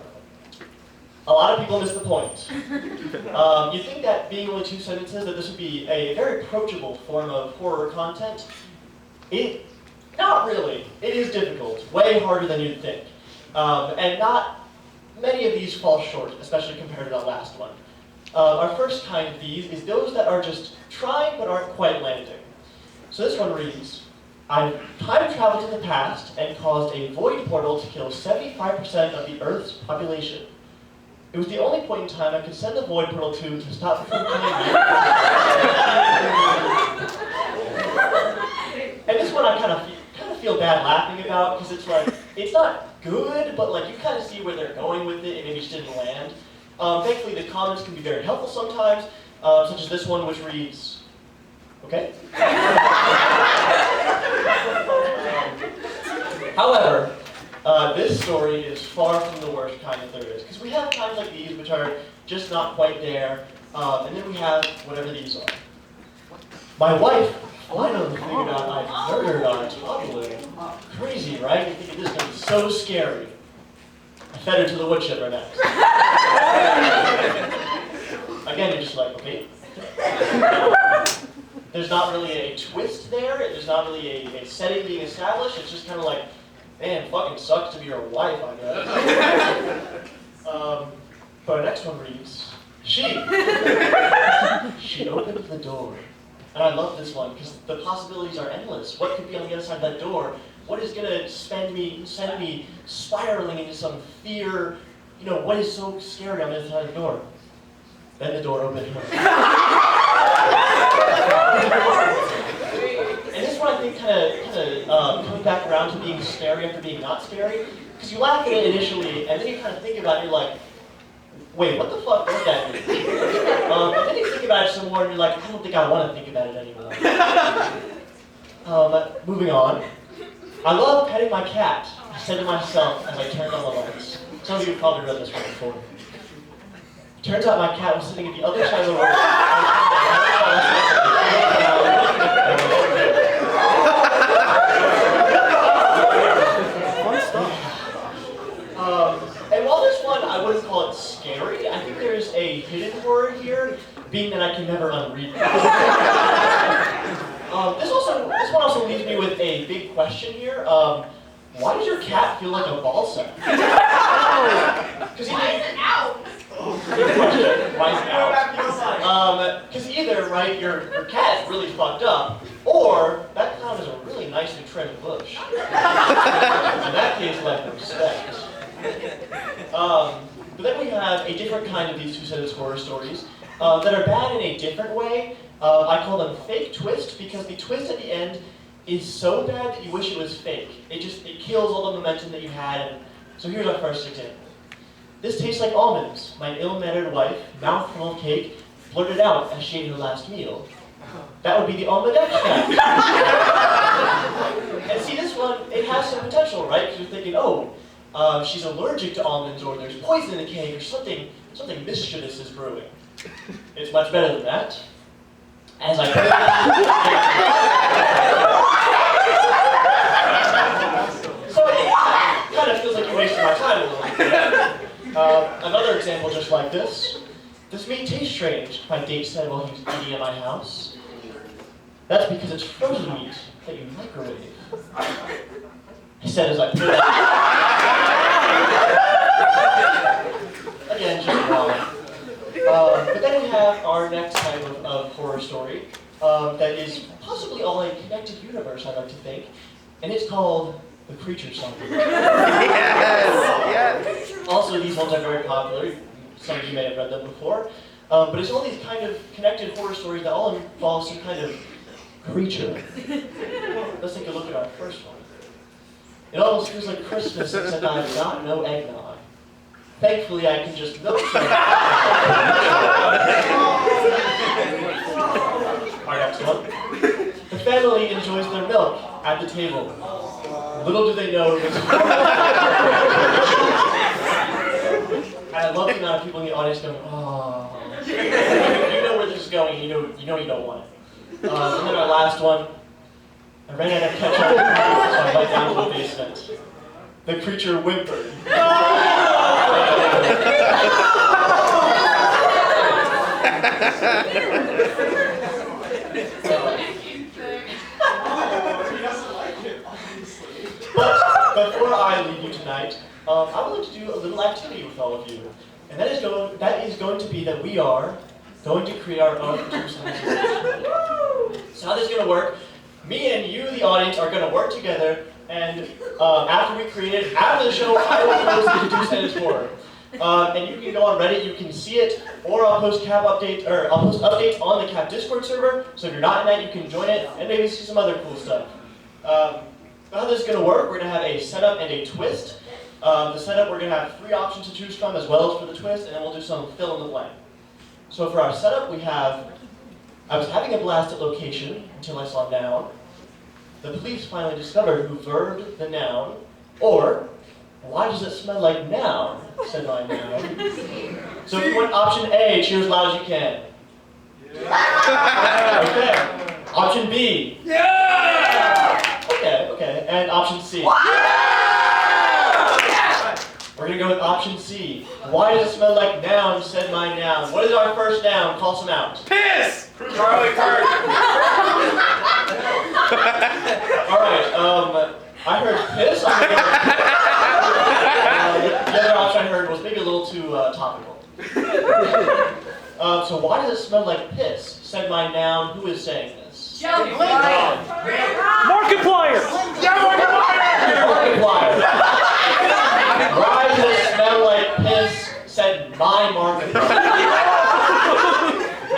S6: a lot of people miss the point. You'd think that being only 2 sentences, that this would be a very approachable form of horror content. Not really. It is difficult, way harder than you'd think. And not many of these fall short, especially compared to the last one. Our first kind of these is those that are just trying but aren't quite landing. So this one reads, I've time traveled to the past and caused a void portal to kill 75% of the Earth's population. It was the only point in time I could send the void portal to stop me from killing me. And this one I kind of feel bad laughing about because it's like, it's not good, but like you kind of see where they're going with it and maybe just didn't land. Thankfully, the comments can be very helpful sometimes, such as this one, which reads, okay? However, this story is far from the worst kind that there is, because we have times like these which are just not quite there, and then we have whatever these are. My wife finally figured out I murdered our toddler. Crazy, right? You think this is going to be so scary. I fed her to the wood chipper next. Again, you're just like, okay. There's not really a twist there. There's not really a setting being established. It's just kind of like, man, fucking sucks to be your wife, I guess. But our next one reads, she opened the door. And I love this one because the possibilities are endless. What could be on the other side of that door? What is going to send me spiraling into some fear? You know, what is so scary on the other side of the door? Then the door opened her. And this one I think kind of comes back around to being scary after being not scary. Because you laugh at it initially, and then you kind of think about it, and you're like, wait, what the fuck does that mean? And then you think about it some more, and you're like, I don't think I want to think about it anymore. Moving on. I love petting my cat, I said to myself as I turned on the lights. Some of you have probably read this one before. Turns out my cat was sitting at the other side of the room. Fun stuff. And while this one, I wouldn't call it scary, I think there's a hidden horror here, being that I can never unread it. This one also leaves me with a big question here. Why does your cat feel like a ball sack?
S3: Why is it out?
S6: Why is it out? Because either, right, your cat is really fucked up, or that clown is a really nicely trimmed bush. In that case, like, respect. But then we have a different kind of these two-sided horror stories that are bad in a different way. I call them fake twist because the twist at the end is so bad that you wish it was fake. It kills all the momentum that you had. And so here's our first example. This tastes like almonds. My ill-mannered wife, mouthful of cake, blurted out as she ate her last meal. That would be the almond extract. And see, this one, it has some potential, right? Because you're thinking, oh, she's allergic to almonds, or there's poison in the cake, or something mischievous is brewing. It's much better than that. As I so it kind of feels like you're wasting my time a little bit. Another example just like this. This meat tastes strange, my date said while he was eating at my house. That's because it's frozen meat that you microwave. He said as I put it again, just wrong. But then we have our next type of horror story that is possibly all a connected universe, I like to think, and it's called The Creature Something. Yes! Also, these ones are very popular. Some of you may have read them before. But it's all these kind of connected horror stories that all involve some kind of creature. Let's take a look at our first one. It almost feels like Christmas except I've got no eggnog. Thankfully, I can just milk some. Our next one. The family enjoys their milk at the table. Little do they know it was and I love the amount of people in the audience going, oh. You know where this is going, you know you don't want it. And then our last one. I ran out of ketchup, so I went down to the basement. The creature whimpered. But before I leave you tonight, I would like to do a little activity with all of you. And that is going to be that we are going to create our own two-sided story. So how this is going to work, Me and you, the audience, are going to work together, and after we create it, after the show, I will post the Two Sentence Horror. And you can go on Reddit, you can see it, or I'll post updates on the CAP Discord server. So if you're not in that, you can join it and maybe see some other cool stuff. How this is going to work, we're going to have a setup and a twist. The setup, we're going to have 3 options to choose from as well as for the twist, and then we'll do some fill in the blank. So for our setup, we have, I was having a blast at location until I saw noun. The police finally discovered who verbed the noun, or why does it smell like noun, said my noun. So if you want option A, cheer as loud as you can. Yeah. Okay. Option B. Yeah. Okay. And option C. We're gonna go with option C. Why does it smell like noun, said my noun. What is our first noun? Call some out. Piss! Charlie Kirk. Alright, I heard piss. The other option I heard was maybe a little too topical. So why does it smell like piss, said my noun. Who is saying this?
S7: Markiplier!
S6: Markiplier! Why does it smell like piss, said my Markiplier.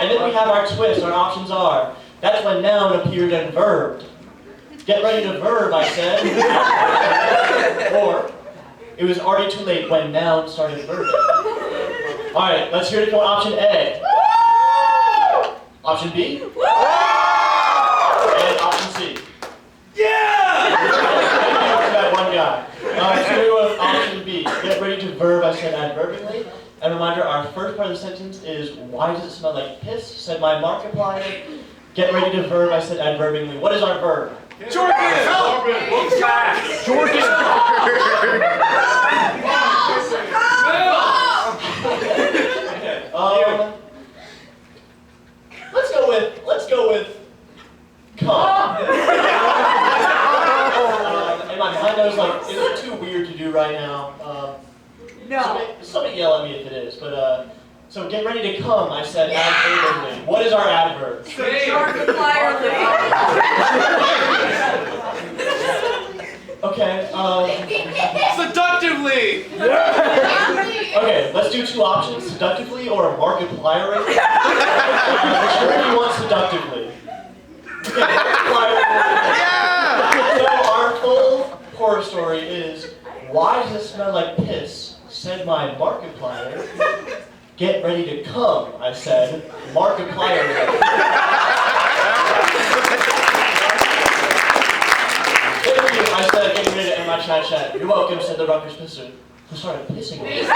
S6: And then we have our twist. Our options are, that's when noun appeared and verbed. Get ready to verb, I said. Or, it was already too late when noun started verbing. Alright, let's hear it for option A. Option B. And option C. Yeah! That one guy. So we go with option B. Get ready to verb, I said adverbingly. And reminder, our first part of the sentence is, why does it smell like piss, said my Markiplier. Get ready to verb, I said adverbingly. What is our verb?
S7: Jordan!
S6: Okay. Let's go with come. In my mind, I was like, is it too weird to do right now? No. Somebody yell at me if it is, but so get ready to come, I said adverbally. What is our adverb? Okay,
S7: Seductively!
S6: okay, let's do 2 options, seductively or markipliering. Which one do you want seductively? Okay, markipliering. So our full horror story is, why does it smell like piss, said my Markiplier. Get ready to come, I said, Markiplier. Thank you, I said, getting ready to end my chat. You're welcome, said the Rutgers pisser, who started pissing me.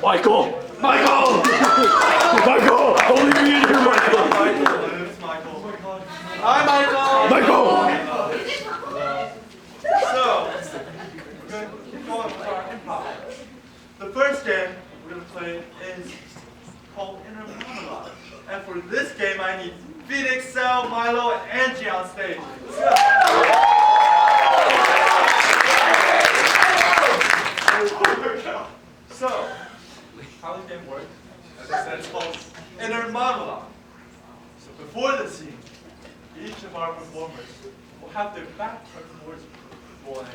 S7: Michael! Don't leave me in here, Michael!
S2: It's Michael. Hi, Michael! So, we're going to keep going with our improv. The first game we're going to play is called Inner Monologue. And for this game, I need Phoenix, Sal, Milo, and Angie on stage. Let's go! So, how this game works, as I said, it's called Inner Monologue. So before the scene, each of our performers will have their back turned towards one.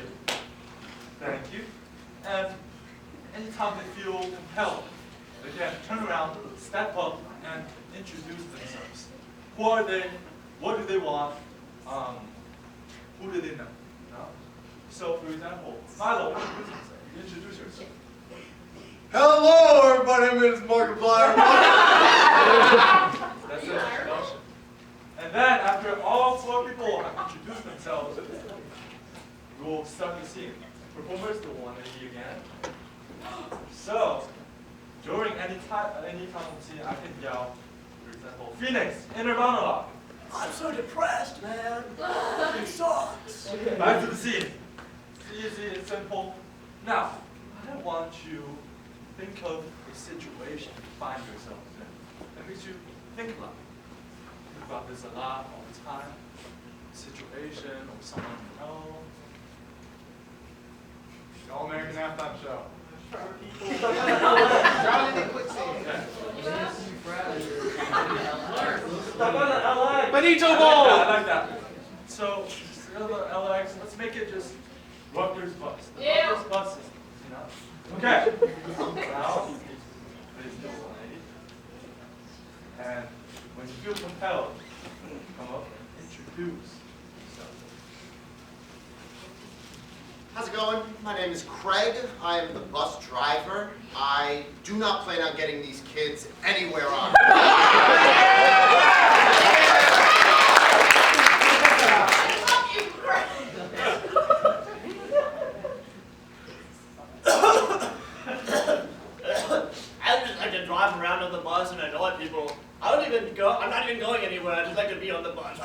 S2: Thank you. And anytime they feel compelled, they can turn around, step up, and introduce themselves. Who are they? What do they want? Who do they know? No? So, for example, Milo, introduce yourself.
S8: Hello, everybody. My name is Markiplier.
S2: That's an introduction. And then, after all 4 people have introduced themselves, we'll start the scene. Performers don't want to see again. So, during any time of the scene, I can yell, for example, Phoenix, inner monologue.
S11: I'm so depressed, man. It sucks.
S2: Okay, back to the scene. It's easy, it's simple. Now, I want you to think of a situation you find yourself in. That makes you think a lot. Think about this a lot, all the time. Situation or someone you know.
S8: The All-American Halftime Show.
S2: Okay. Benito Bowl! I like that. So, instead of the LX, let's make it just Rutgers bus. The
S3: Yeah.
S2: Rutgers bus system, you know? Okay. Now, please do it. And when you feel compelled, come up and introduce yourself.
S8: How's it going? My name is Craig. I am the bus driver. I do not plan on getting these kids anywhere on.
S6: I just like to drive around on the bus and annoy people. I'm not even going anywhere. I just like to be on the bus.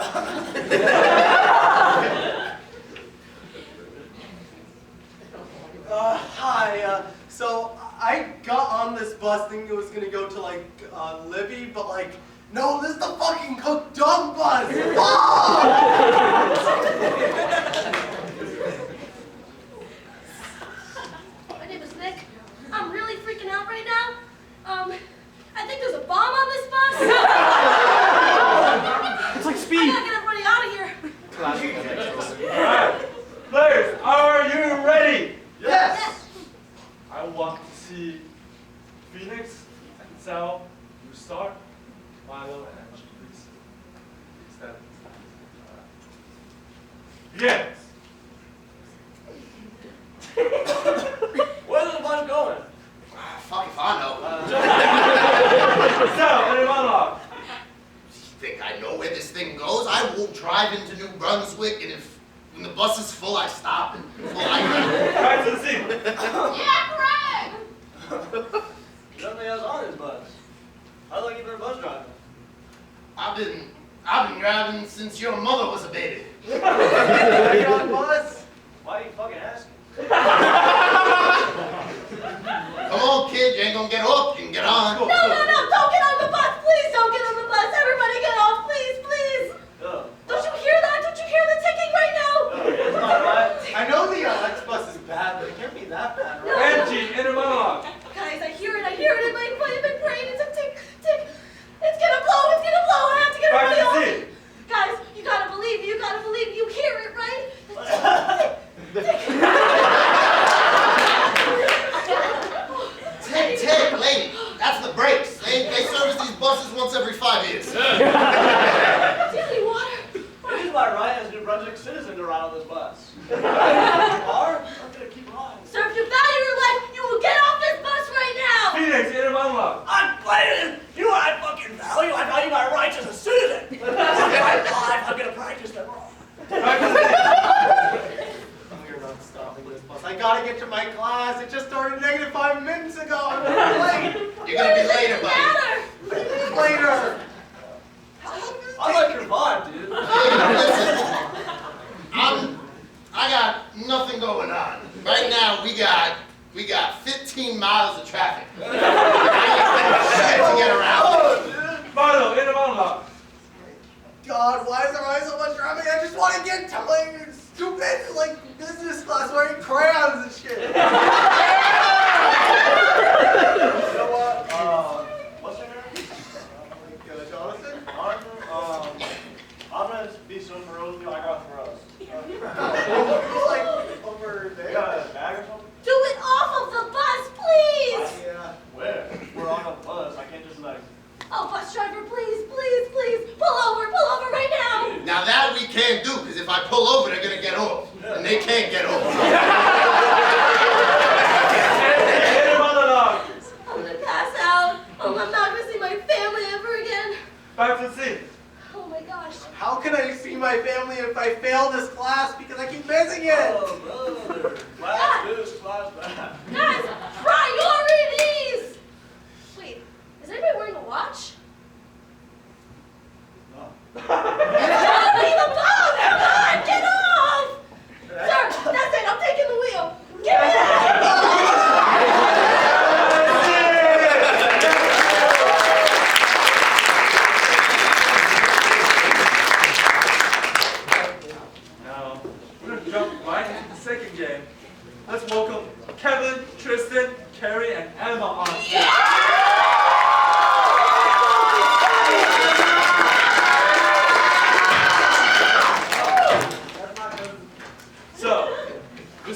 S11: Hi, so I got on this bus thinking it was gonna go to like Libby, but like, no, this is the fucking Cook Dog bus!
S9: My name is Nick. I'm really freaking out right now. I think there's a bomb on this bus.
S2: It's like
S9: I
S2: speed.
S9: gotta get everybody out of here.
S2: Alright. Players, are you ready?
S11: Yes!
S2: I want to see Phoenix, Sal, you start, Milo, and Angie, please. Extend. Yes.
S6: Where's the bus going?
S8: Fuck if I know.
S2: Sal, and monologue.
S8: Think I know where this thing goes? I will drive into New Brunswick, and when the bus is full, I stop and fly.
S2: Back to the scene.
S5: Yeah, Craig!
S6: Nothing else on this bus. How long you been a bus driver?
S8: I've been driving since your mother was a baby.
S6: Are you on the bus? Why are you fucking asking?
S8: Come on, kid, you ain't gonna get off, you can get on.
S9: No, don't get on the bus. Please don't get on the bus. Everybody get off, please, please. Don't you hear that? Don't you hear the ticking right now?
S11: I know the LX bus is bad, but it can't be that bad, right?
S2: Angie, inner monologue.
S9: Guys, I hear it in my brain. It's a tick, tick. It's gonna blow. I have to get
S2: Back to
S9: everybody
S2: the
S9: off.
S2: scene.
S9: Guys, you gotta believe. You hear it, right? Tick, tick.
S8: Tick, lady, that's the brakes. They service these buses once every 5 years.
S9: Do you have any water?
S6: It is my right as a New Brunswick citizen to ride on this bus. Or I'm gonna keep riding.
S9: Sir, if you value your life, you will get off this bus right now.
S2: Phoenix, inner monologue.
S6: I'm playing. You know what I fucking value? I value my rights as a citizen. I'm gonna practice them all.
S2: Back to the scene.
S11: You're not stopping this bus. I gotta get to my class. It just started -5 minutes ago. I'm gonna be late.
S8: You're gonna be later, buddy.
S9: Matter.
S11: Later.
S6: I like your vibe, dude.
S8: Listen, I got nothing going on. Right now, we got 15 miles of traffic. Shit to get around.
S2: Milo, inner monologue.
S11: God, why is there always so much traffic? I just want to get to my stupid, like, business class wearing crayons and shit. You know what?
S6: What's your name?
S11: Jonathan?
S6: Martin. I'm gonna be so morose with you. I got throws.
S11: It's like over
S6: You
S11: there.
S6: got a bag or something?
S9: Do it off of the bus, please.
S11: Yeah.
S6: Where? We're on a bus. I can't just like.
S9: Oh, bus driver, please, pull over right now.
S8: Now that we can't do, because if I pull over, they're gonna get off. And they can't get off.
S2: Inner monologue.
S9: I'm gonna pass out. Oh, I'm not gonna see my family ever again.
S2: Back to the scene.
S9: Oh my gosh.
S11: How can I see my family if I fail this class because I keep missing it?
S6: Oh, brother. Class this, class that.
S9: Guys, priorities! Wait, is anybody wearing a watch?
S6: No.
S9: Leave the bomb! Come on, get off! Sir, that's it, I'm taking the wheel. Give me that!
S2: Now, we're gonna jump right into the second game. Let's welcome Kevin, Tristan, Carrie, and Emma on stage.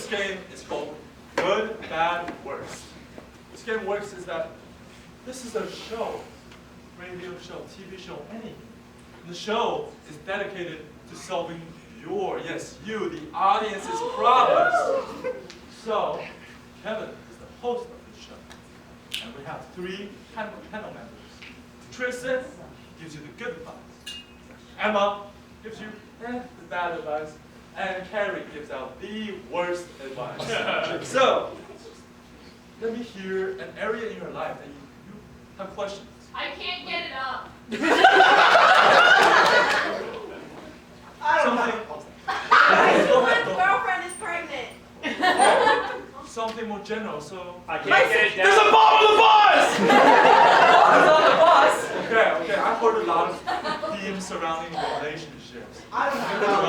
S2: this game is called Good, Bad, Worst. This game works is that this is a show, radio show, TV show, anything. The show is dedicated to solving your, yes, you, the audience's problems. So, Kevin is the host of the show. And we have 3 panel members. Tristan gives you the good advice. Emma gives you the bad advice. And Carrie gives out the worst advice. So, let me hear an area in your life that you have questions.
S3: I can't get it up.
S10: My girlfriend is pregnant.
S2: Something more general, so...
S7: I can't get it down.
S2: There's a bomb on the bus!
S1: It's on the bus.
S2: Okay, I've heard a lot of themes surrounding relationships.
S11: I don't
S3: My
S11: know.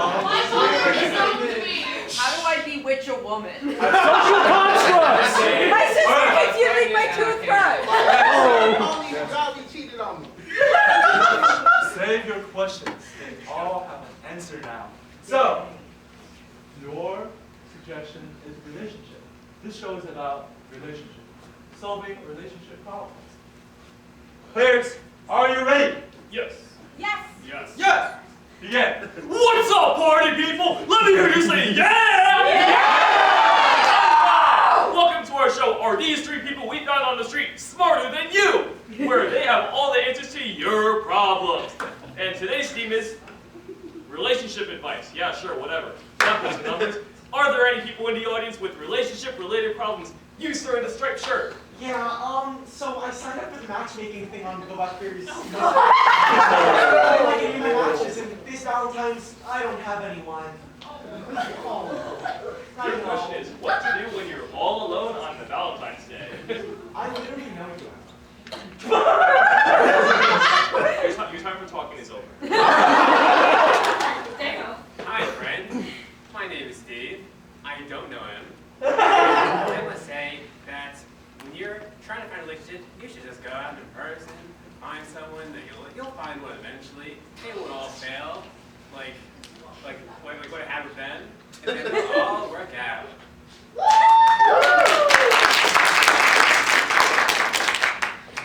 S3: mother is so sweet.
S12: How do I bewitch a woman?
S7: Social constructs!
S12: My sister keeps using my toothbrush.
S8: Oh, you probably cheated on me.
S2: Save your questions. They all have an answer now. So, your suggestion is relationship. This show is about relationship. Solving relationship problems. Players, are you ready?
S7: Yes.
S10: Yes.
S7: Yes.
S2: Yes! Begin.
S7: What's up, party people? Let me hear you say yeah! Welcome to our show. Are these 3 people we found on the street smarter than you? Where they have all the answers to your problems. And today's theme is relationship advice. Yeah, sure, whatever. Numbers and numbers. Are there any people in the audience with relationship-related problems? You, sir, in the striped shirt.
S11: Yeah, so I signed up for the matchmaking thing on Go Back Fairies. I like any of my matches, and this Valentine's, I don't have anyone.
S7: Your question is what to do when you're all alone on the Valentine's Day.
S11: I literally know you.
S7: Your time for talking is over.
S13: Hi, friend. My name is Steve. I don't know him. I must say that when you're trying to find a relationship, you should just go out in person, find someone that you'll find one eventually. It won't all fail, like what I had with Ben, and then it'll all work out.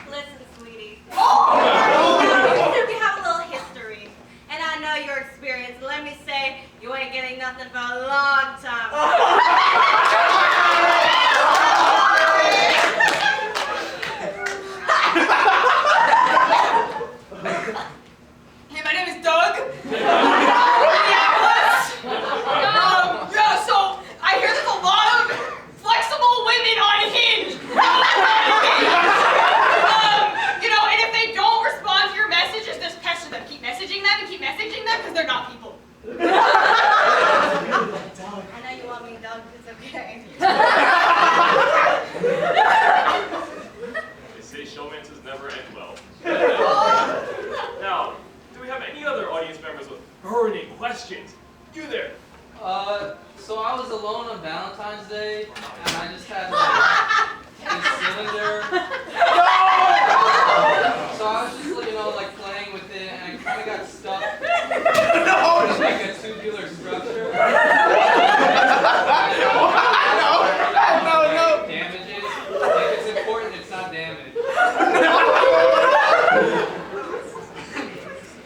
S10: Listen, sweetie. We have a little history, and I know your experience. Let me say, you ain't getting nothing for a long time.
S12: Hey, my name is Doug. Yeah, so I hear there's a lot of flexible women on Hinge. And if they don't respond to your messages, just pester them. Keep messaging them because they're not people.
S10: I know you want me, Doug. It's okay.
S7: They say showmances never end well. Now, do we have any other audience members with burning questions? You there.
S14: So I was alone on Valentine's Day, and I just had like a cylinder. So I was just, like playing with it, and I kind of got stuck in like a tubular structure. No. Damages. If it's important, it's not damaged.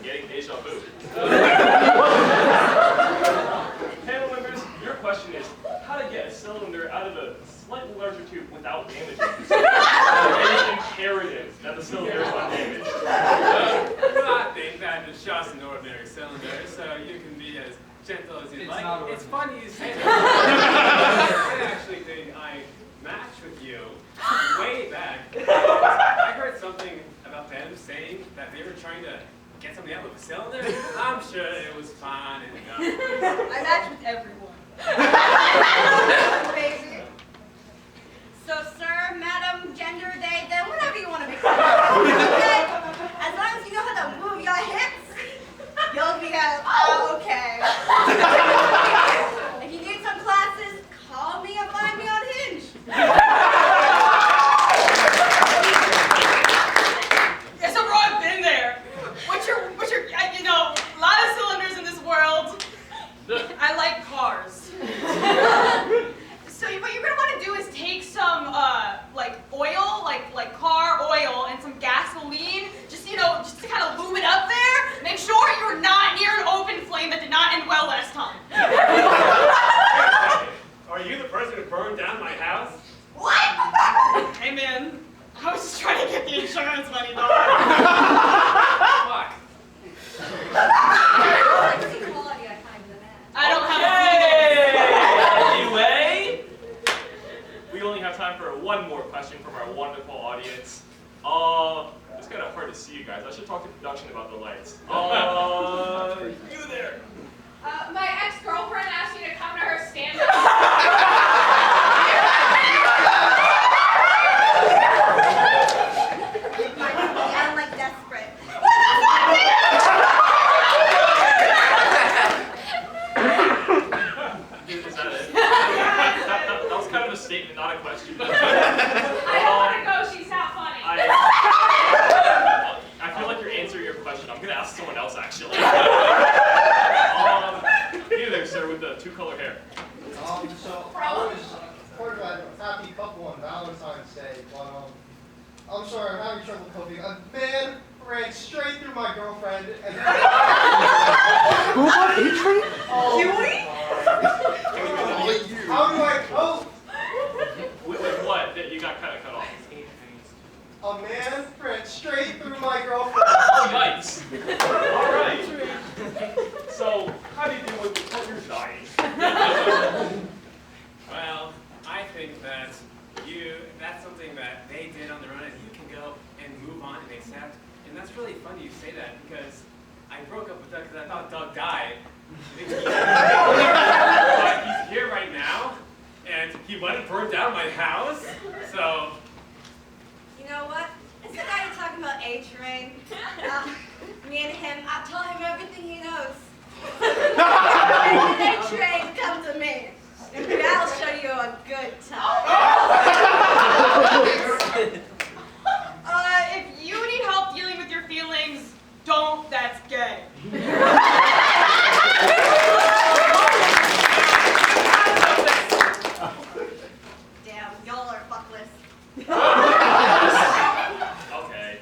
S7: Getting deja vu. Panel members, your question is how to get a cylinder out of a slightly larger tube without damages. It is imperative that the cylinder is not damaged.
S13: I think that it's just an ordinary cylinder, so you can be as gentle as you'd like. It's funny you say that. I actually think I matched with you way back. I heard something about them saying that they were trying to get something out with a cylinder. I'm sure it was fun and
S12: I match with everyone.
S10: Baby. So, sir, madam, gender, they, whatever you want to be called. Okay? As long as you know how to move your hips, you'll be okay. If you need some classes, call me or find me on Hinge.
S12: Yeah, so bro, I've been there. What's your, a lot of cylinders in this world. I like cars.
S7: see you guys. I should talk to production about the lights. You there.
S12: My ex-girlfriend asked me to come to her stand-up.
S10: I'm like desperate.
S7: Is that it? That was kind of a statement, not a question.
S12: I don't want to go. She's not funny.
S7: I feel like you're answering your question. I'm gonna ask someone else actually. You there, sir, with the two-color hair.
S15: So I was part of a happy couple on Valentine's Day, but I'm sorry, I'm having trouble coping. A man ran straight through my girlfriend and how do I cope?
S7: With what? That you got kind of cut off.
S15: A man ran straight through my girlfriend.
S7: Oh, yikes. All right. So, how do you deal with the partner's dying?
S13: Well, I think that that's something that they did on their own, and you can go and move on and accept. And that's really funny you say that, because I broke up with Doug because I thought Doug died. But he's here right now, and he went and burned down my house, so...
S10: You know what? It's the guy you're talking about, A-Train. Me and him, I told him everything he knows. A-Train, come to me. And I'll show you a good time.
S12: If you need help dealing with your feelings, don't. That's gay.
S10: Damn, y'all are fuckless.
S7: Okay.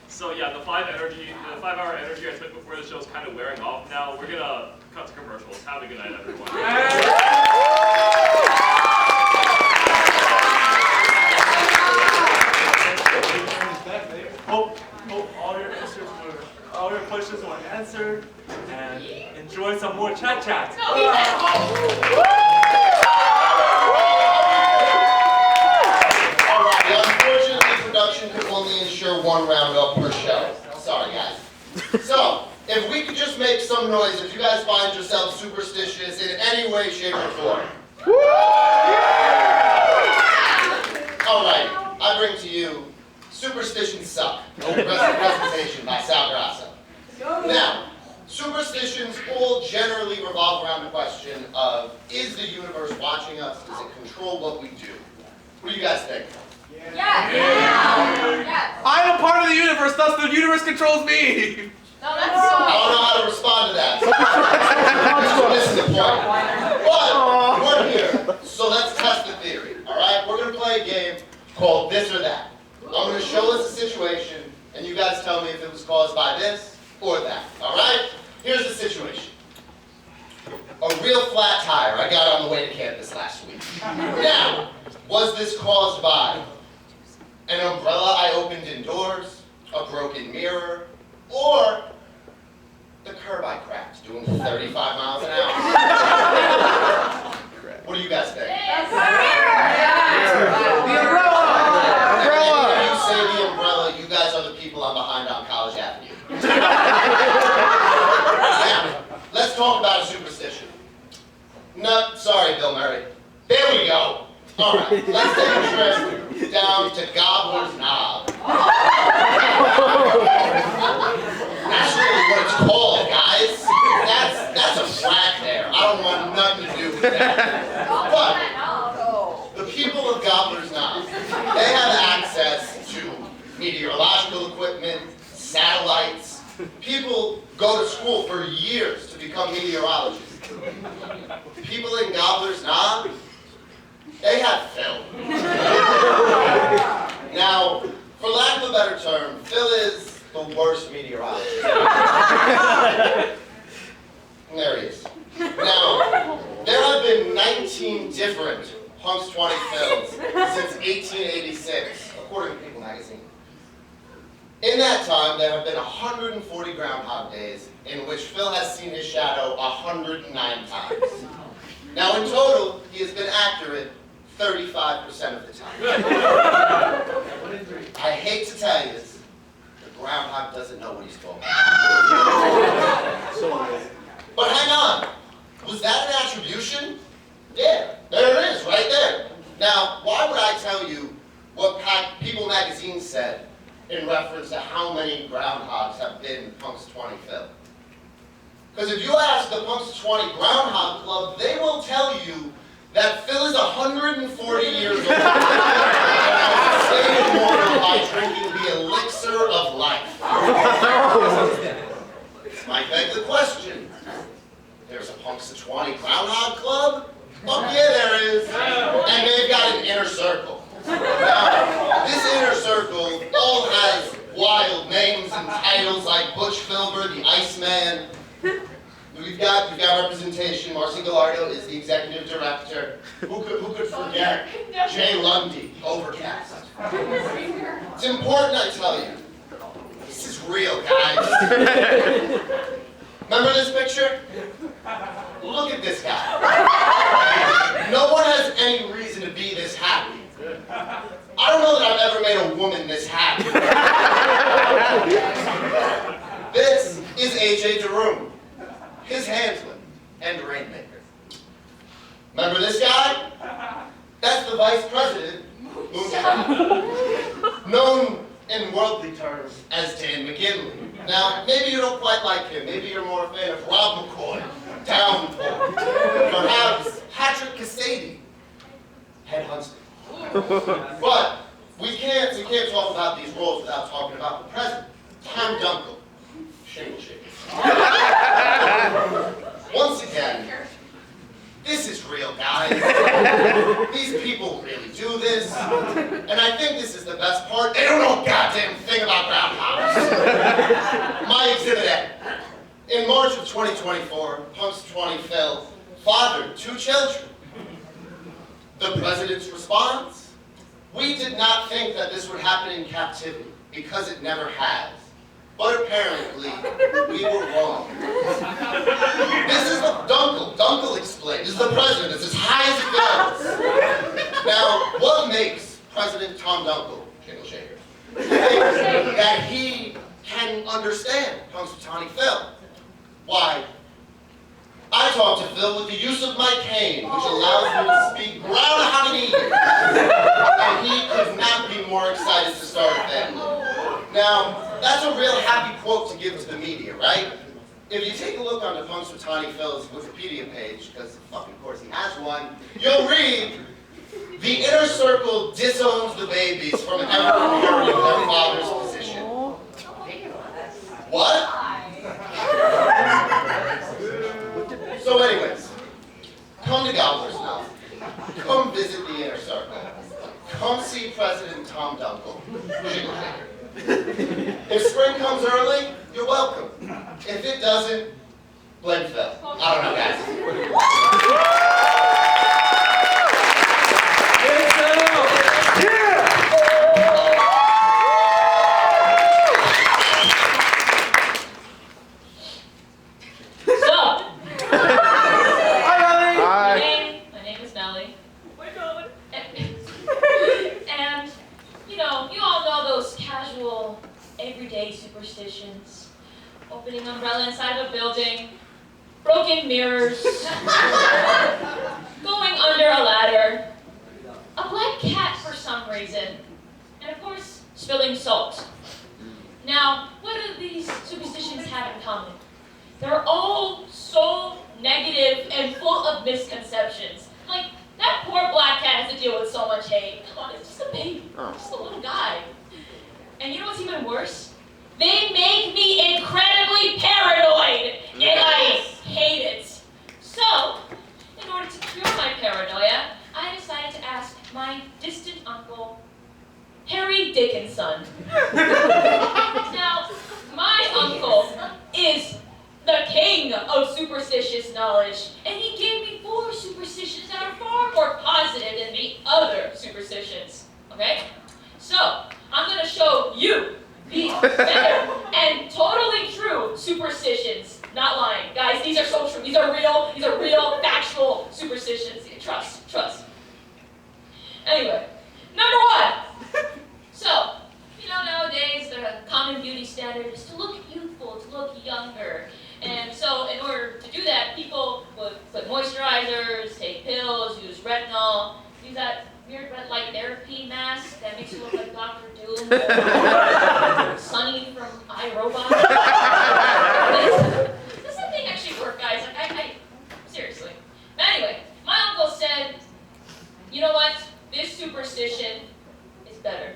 S7: So yeah, the 5-hour energy I took before the show is kind of wearing off now. We're gonna cut to commercials. Have a good night, everyone.
S2: Hope all your questions were answered, and enjoy some more chat.
S12: No, he said,
S8: Alright, unfortunately, production could only ensure one roundup per show. Sorry, guys. So, if we could just make some noise if you guys find yourselves superstitious in any way, shape, or form. Alright, I bring to you Superstitions Suck, presentation by Sal Grasso. Now, superstitions all generally revolve around the question of, is the universe watching us? Does it control what we do? What do you guys think?
S12: yes. Yes.
S11: I am a part of the universe, thus the universe controls me.
S12: No, that's
S8: I don't know how to respond to that. So this is the point. But we're here, so let's test the theory. Alright? We're going to play a game called This or That. I'm going to show us a situation, and you guys tell me if it was caused by this or that. Alright? Here's the situation. A real flat tire I got on the way to campus last week. Now, was this caused by an umbrella I opened indoors, a broken mirror, or the curb I cracked doing 35 miles an hour? What do you guys think?
S12: The umbrella.
S8: When you say the umbrella, you guys are the people I'm behind on College Avenue. Now, let's talk about a superstition. No, sorry, Bill Murray. There we go. All right, let's take a trip down to Gobbler's Knob. That's really what it's called, guys. That's a flag there. I don't want nothing to do with that. But the people of Gobbler's Knob, they have access to meteorological equipment, satellites. People go to school for years to become meteorologists. People in Gobbler's Knob, they have Phil. Now, for lack of a better term, Phil is the worst meteorologist. There he is. Now, there have been 19 different Punks 20 Phils since 1886, according to People magazine. In that time, there have been 140 groundhog days in which Phil has seen his shadow 109 times. Now, in total, he has been accurate 35% of the time. I hate to tell you this, the groundhog doesn't know what he's talking about. But hang on. Was that an attribution? Yeah, there it is, right there. Now, why would I tell you what People magazine said in reference to how many groundhogs have been in Punk's 20 film? Because if you ask the Punk's 20 Groundhog Club, they will tell you that Phil is 140 years old and stayed immortal by drinking the elixir of life. This might beg the question. There's a Punk's 20 Groundhog Club? Oh yeah, there is. And they've got an inner circle. Now, this inner circle all has wild names and titles like Butch Filber, the Iceman. We've got representation. Marcy Gallardo is the executive director. Who could forget Jay Lundy, Overcast? It's important I tell you. This is real, guys. Remember this picture? Look at this guy. No one has any reason to be this happy. I don't know that I've ever made a woman this happy. This is A.J. DeRoom, his handsman and rainmaker. Remember this guy? That's the vice president, known in worldly terms as Dan McGinley. Now, maybe you don't quite like him. Maybe you're more a fan of Rob McCoy, Downpour, perhaps Patrick Casady, Head Huntsman. But we can't talk about these roles without talking about the president, Tom Dunkel, Shingle Shaker. Once again, this is real, guys. These people really do this. And I think this is the best part. They don't know a goddamn thing about groundhogs. My exhibit A. In March of 2024, Punk's 20 Phil fathered 2 children. The president's response? We did not think that this would happen in captivity, because it never has. But apparently, we were wrong. This is the Dunkel explained. This is the president. It's as high as it goes. Now, what makes President Tom Dunkel, Shingle Shaker, think that he can understand Punxsutawney Phil? Why, I talked to Phil with the use of my cane, which allows me to speak groundhog. And he could not be more excited to start a family. Now, that's a real happy quote to give to the media, right? If you take a look on the Punxsutawney Phil's Wikipedia page, because fucking course he has one, you'll read, the inner circle disowns the babies from ever inheriting their father's position. What? So anyways, come to Gobbler's Mouth. Come visit the inner circle. Come see President Tom Dunkel. Shingle Shaker. If spring comes early, you're welcome. If it doesn't, blame Phil. I don't know, guys.
S3: My name is Nellie. Oh my God. And, you know, you all know those casual, everyday superstitions. Opening umbrella inside of a building, broken mirrors, going under a ladder, a black cat for some reason, and of course, spilling salt. Now, what do these superstitions have in common? They're all so negative and full of misconceptions. Like, that poor black cat has to deal with so much hate. Come on, it's just a baby, just a little guy. And you know what's even worse? They make me incredibly paranoid, and I hate it. So, in order to cure my paranoia, I decided to ask my distant uncle, Harry Dickinson. Now, my uncle is the king of superstitious knowledge, and he gave me 4 superstitions that are far more positive than the other superstitions, okay? So, I'm gonna show you these better and totally true superstitions. Not lying. Guys, these are so true. These are real, factual superstitions. Trust. Anyway, number 1. So, you know, nowadays the common beauty standard to look like Dr. Doom or Sunny from iRobot. Does that thing actually work, guys? Like, I seriously. But anyway, my uncle said, you know what? This superstition is better.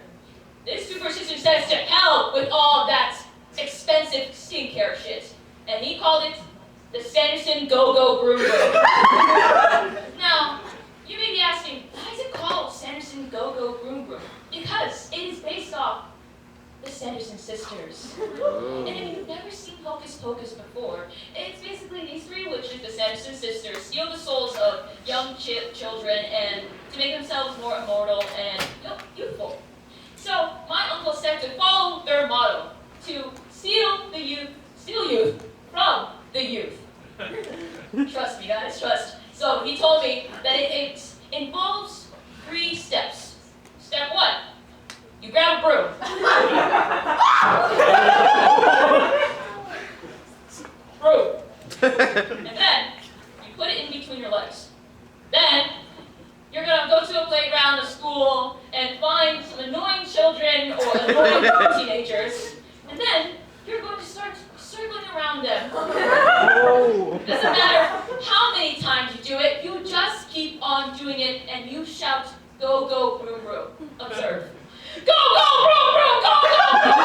S3: This superstition says to hell with all that expensive skincare shit. And he called it the Sanderson Go-Go Broom Broom. Now, you may be asking, why is it called Sanderson Go-Go Broom Broom? Because it is based off the Sanderson sisters. And if you've never seen Hocus Pocus before, it's basically these three witches, the Sanderson sisters, steal the souls of young children and to make themselves more immortal and youthful. So my uncle said to follow their motto, to steal youth from the youth. Trust me, guys, trust. So he told me that it involves 3 steps. Step 1, you grab a broom. Broom. And then you put it in between your legs. Then you're gonna go to a playground, a school, and find some annoying children or annoying teenagers. And then you're going to start circling around them. Doesn't matter how many times you do it, you just keep on doing it and you shout, go, go, broom, broom. Observe. Go, go, broom, broom, go, go, broom,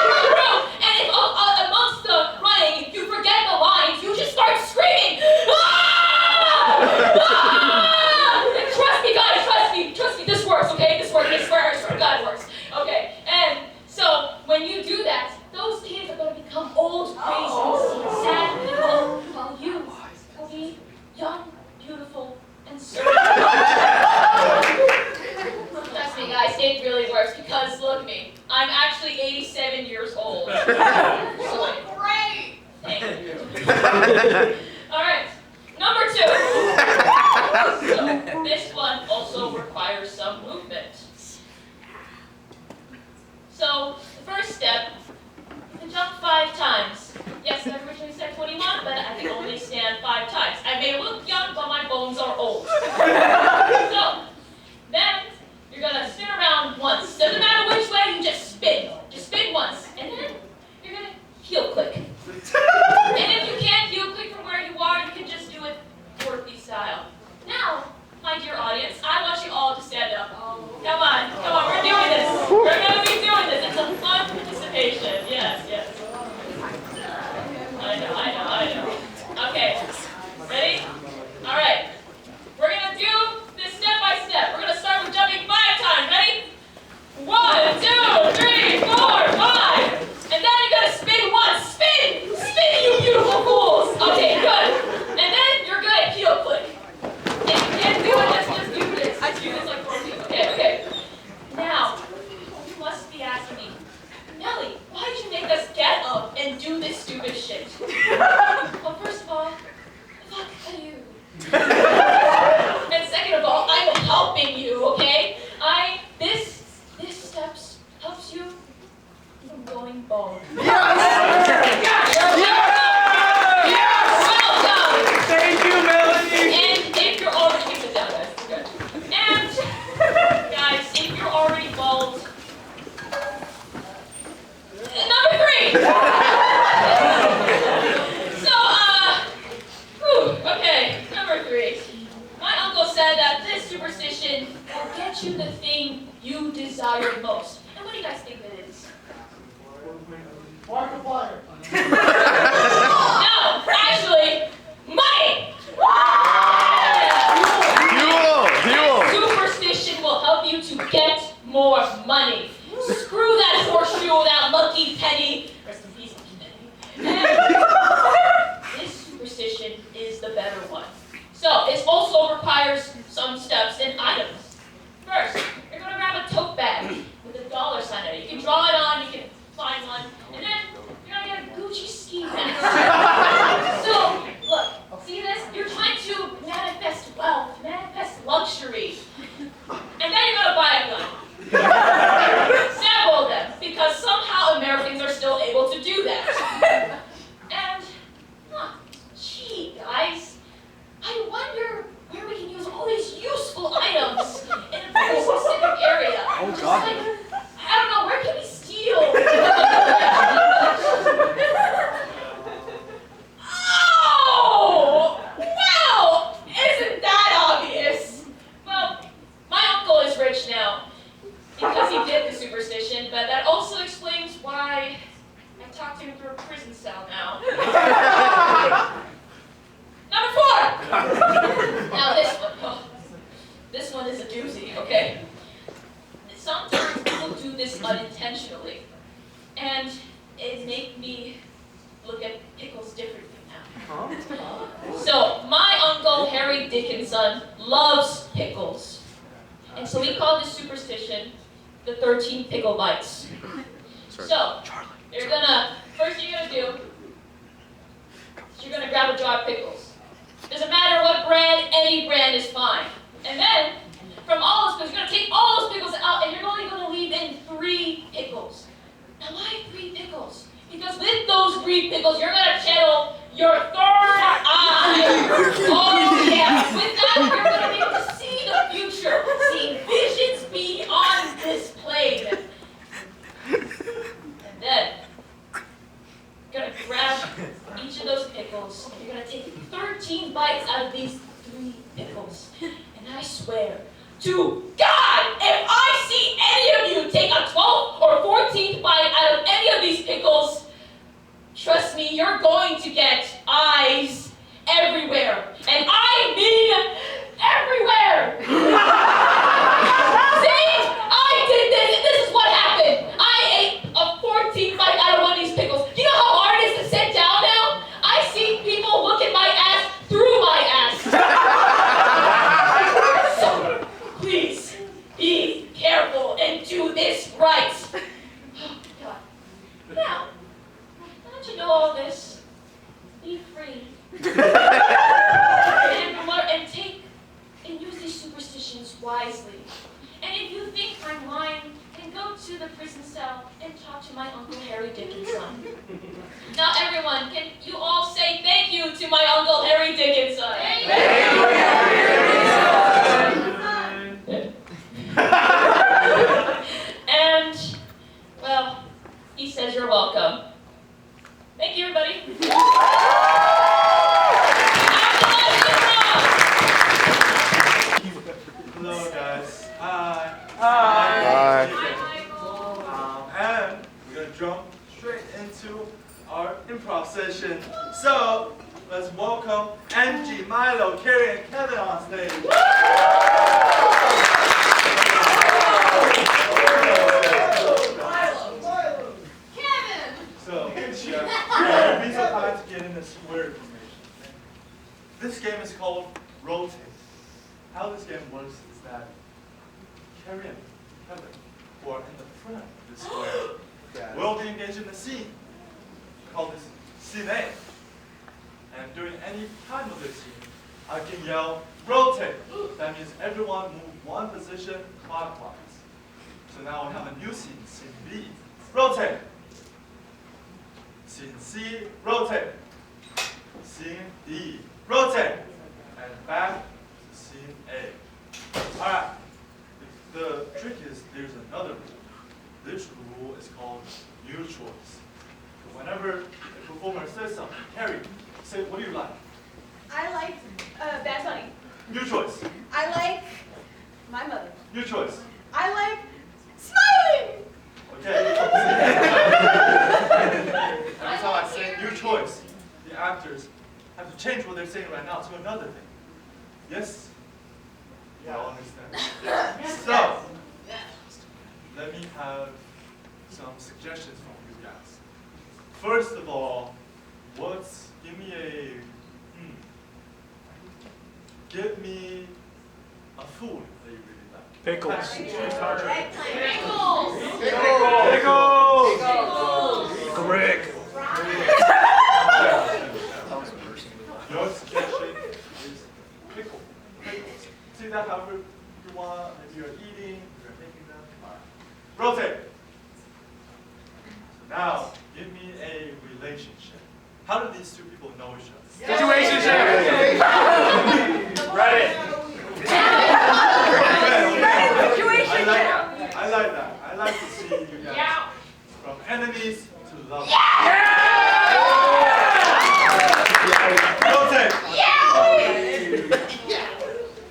S3: broom, broom. And if amongst the running you forget the lines, you just start screaming, ah! Ah! And trust me, guys, trust me, this works, okay? This works, I swear to God it works. Okay, and so when you do that, those kids are going to become old, crazy, sad people, while you will be young, beautiful, and sweet. Trust me, guys, it really works because look at me. I'm actually 87 years old. You look great. Thank you. All right, number 2. So this one also requires some movement. So the first step is to jump 5 times. Yes, I originally said 21, but I can only stand 5 times. I may look young, but my bones are old. So then you're gonna spin around once. Doesn't matter which way, you just spin. Just spin once, and then you're gonna heel click. And if you can't heel click from where you are, you can just do it Dorothy style. Now, my dear audience, I want you all to stand up. Come on, we're doing this. We're gonna be doing this. It's a fun participation. Yes. I know. Okay, ready? All right. We're gonna do this step by step. We're gonna start with jumping 5 times. Ready? 1, 2, 3, 4, 5. And then you're gonna spin once. Spin, you beautiful fools. Okay, good. And then you're good at heel click. If you can't do it, just do this. I do this like 14. Okay. Now, you must be asking me, Nellie, why did you make us get up and do this stupid shit? Well, first of all, fuck you. And second of all, I'm helping you, okay? This steps helps you from going bald. Yes! Welcome!
S2: Thank you, Melanie!
S3: And if you're already, sit down, guys, good. And, guys, if you're already bald, number 3! Okay, number 3. My uncle said that this superstition will get you the thing you desire most. And what do you guys think that is?
S11: Markiplier.
S3: No, actually, money! This superstition will help you to get more money. Screw that horseshoe, that lucky penny. Rest in peace, lucky penny. And this superstition is the better one. So, it also requires some steps and items. First, you're going to grab a tote bag with a $sign on it. You can draw it on, you can find one, and then you're going to get a Gucci ski mask. So, look, see this? You're trying to manifest wealth, manifest luxury. And then you're going to buy a gun. Several of them, because somehow Americans are still able to do that. And, gee, guys, I wonder where we can use all these useful items in a very specific area.
S2: Oh, God.
S3: okay? Sometimes people do this unintentionally, and it makes me look at pickles differently now. So, my uncle Harry Dickinson loves pickles, and so we call this superstition the 13 pickle bites. So, first you're gonna do is you're gonna grab a jar of pickles. Doesn't matter what brand, any brand is fine. And then, from all those pickles, you're gonna take all those pickles out and you're only gonna leave in 3 pickles. Now why 3 pickles? Because with those 3 pickles, you're gonna channel your 3rd eye. Oh yeah, with that, you're gonna be able to see the future, see visions beyond this plane. And then, you're gonna grab each of those pickles, and you're gonna take 13 bites out of these 3 pickles. And I swear to God, if I see any of you take a 12th or 14th bite out of any of these pickles, trust me, you're going to get eyes everywhere. And I mean everywhere. See? I did this, and this is what happened. I ate a 14th bite out of one of these pickles. You know how hard it is to sit down now? I see people look at my ass through my ass. So, please, be careful and do this right. Oh, God. Now that you know all this, be free. and take and use these superstitions wisely. And if you think I'm lying, then go to the prison cell and talk to my Uncle Harry Dickinson. Now everyone, can you all say thank you to my Uncle Harry Dickinson? Thank you, Harry Dickinson! And, well, he says you're welcome. Thank you, everybody.
S2: Hello, guys. Hi.
S16: Hi.
S2: And we're gonna jump straight into our improv session. So let's welcome Angie, Milo, Carrie, and Kevin on stage.
S10: Kevin!
S2: So, yeah, be so kind to get in this weird information. This game is called Rotate. How this game works is that Carrie and Kevin, who are in the front of the square, will be engaged in the scene. We call this scene A. And during any time of the scene, I can yell, rotate. That means everyone move one position clockwise. So now we have a new scene, scene B. Rotate. Scene C, rotate. Scene D, rotate. And back to scene A. Alright. The trick is there's another rule. This rule is called new choice. So whenever the performer says something, Harry, say, what do you like?
S5: I like Bad Bunny.
S2: New choice.
S5: I like my mother.
S2: New choice.
S5: I like smiling.
S2: Okay. Every time I say new choice, the actors have to change what they're saying right now to another thing. Yes? You all understand?
S5: Yes.
S2: So, let me have some suggestions from you guys. First of all, give me a food that you really like.
S16: Pickles.
S2: Correct. Your suggestion is pickle. Pickles. See that however you want, if you're eating, if you're making them. All right. Rotate. So now, give me a relationship. How do these two people know each other?
S16: Situationship. Reddit.
S2: I like that. I like to see you guys from enemies to lovers. Rotate.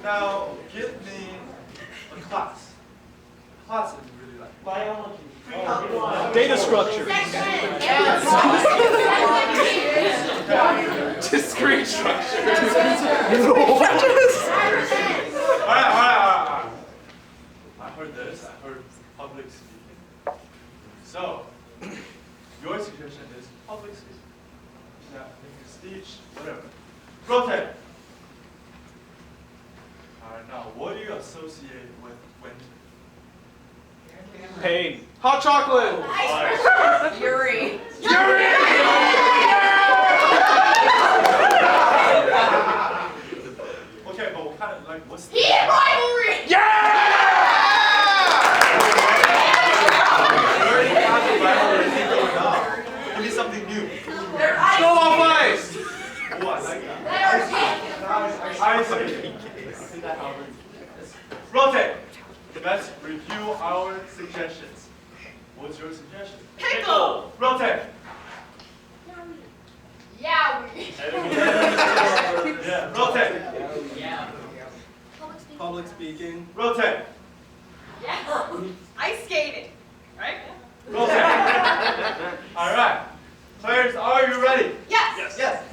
S2: Now, give me a class. A class that you really like.
S6: Biology.
S16: Data structure. Discrete structure.
S2: Alright. Alright, now, what do you associate with winter?
S16: Pain. Hot chocolate.
S12: Fury.
S2: Okay, but what kind of, like, what's
S12: Heat rivalry.
S2: You already have the rivalry thing going on. Give me something new.
S16: Snow off ice.
S2: Oh, I like that. Ice. Rotate. Let's review our suggestions. What's your suggestion?
S12: Pickle.
S2: Rotate.
S12: Yeah.
S2: Yeah, rotate.
S11: Public speaking.
S2: Rotate.
S12: Yeah. Ice skating. Right?
S2: Rotate. Alright. Players, are you ready?
S12: Yes.
S11: Yes.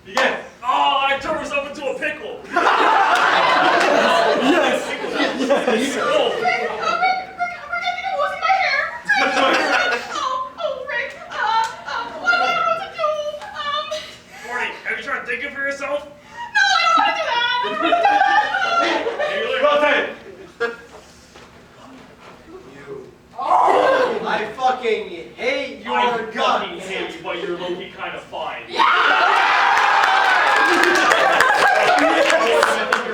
S2: Begin.
S7: Oh, I turned myself into a pickle.
S16: Yes.
S7: Oh,
S12: Rick, we're getting a losing my hair.
S2: Good choice.
S12: Rick. What do I know what to do?
S7: Morty, have you tried thinking for yourself?
S12: No, I don't want to do that. I don't want to do that.
S2: Rotate.
S11: I fucking hate your
S7: I fucking
S11: guts.
S7: hate you, but you're low-key kind of fine. You're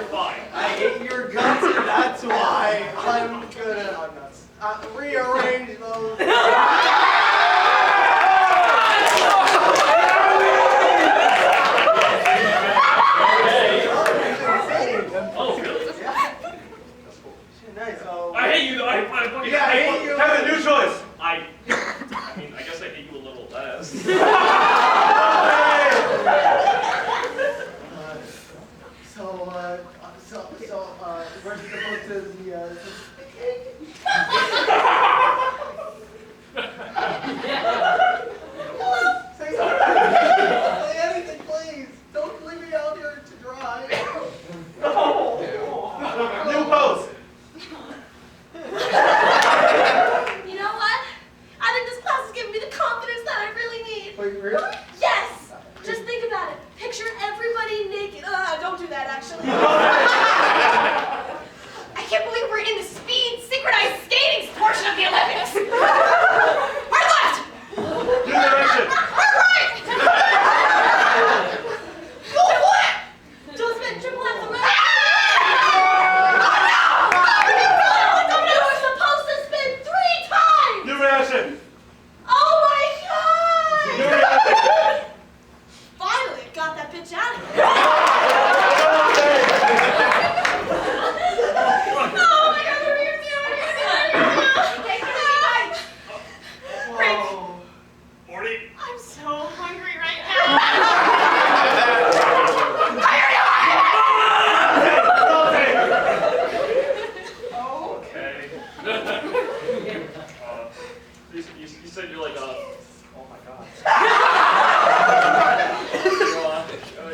S7: fine.
S11: I hate your guts, and that's why I'm gonna rearrange those.
S7: Oh, really?
S11: Nice. So,
S7: I hate you. I fucking
S11: yeah, I hate you.
S2: Kevin, new choice.
S7: I mean, I guess I hate you a little less.
S11: We're supposed to be, say something. Say anything, please. Don't leave me out here to dry.
S2: New pose.
S9: You know what? I think this class is giving me the confidence that I really need.
S11: Wait, really?
S9: Yes! Just think about it. Picture everybody naked. Don't do that, actually.
S12: I can't believe we're in the speed synchronized skating portion of the Olympics. Hard left.
S2: New direction.
S12: Hard right. Full flip.
S9: Dual spin, triple F the red. You were supposed to spin 3 times!
S2: New reaction.
S9: Oh my god!
S2: New reaction.
S9: Finally, I got that bitch out of here.
S7: Morty.
S12: I'm so hungry right now.
S7: Okay. You said you're like oh my god.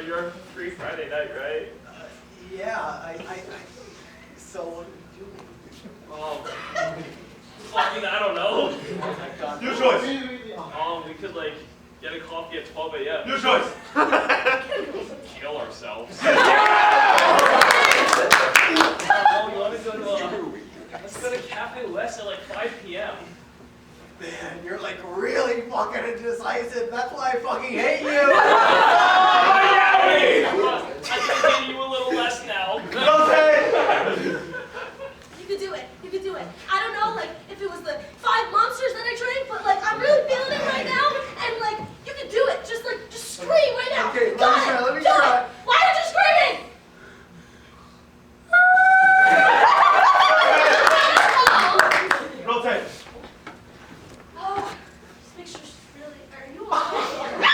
S7: You're free Friday night, right?
S11: Yeah, so what do you do?
S7: Oh, fucking, I don't know.
S2: New choice.
S7: We could like get a coffee at 12 a.m.
S2: New choice.
S7: Kill ourselves.
S14: Oh, you want to go to let's go to Cafe West at like 5 p.m.
S11: Man, you're like really fucking indecisive. That's why I fucking hate you.
S7: I can hate you a little less now.
S2: Rotate.
S9: You could do it. You could do it. I don't know, like, if it was the 5 monsters that I drank, but, like, I'm really feeling it right now, and, like, you could do it. Just scream right now.
S11: Okay,
S9: Got
S11: let me
S9: it. Do
S11: try.
S9: it. Why aren't you screaming?
S2: Rotate.
S9: Oh, this picture's really, are you okay?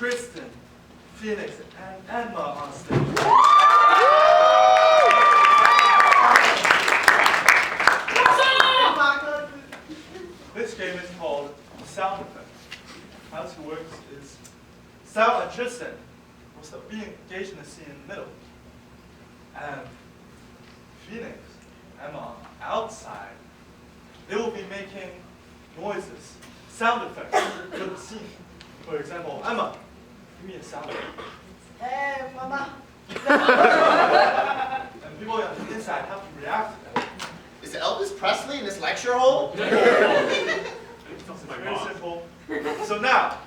S2: Kristen, Phoenix, and Emma on stage. This game is called Sound Effect. How it works is Sal and Tristan will be engaged in the scene in the middle. And Phoenix, Emma, outside, they will be making noises, sound effects for the scene. For example, Emma, give me a sound effect.
S5: Hey, mama.
S2: And people on the inside have to react to that.
S8: Is Elvis Presley in this lecture hall?
S2: Very simple. So now,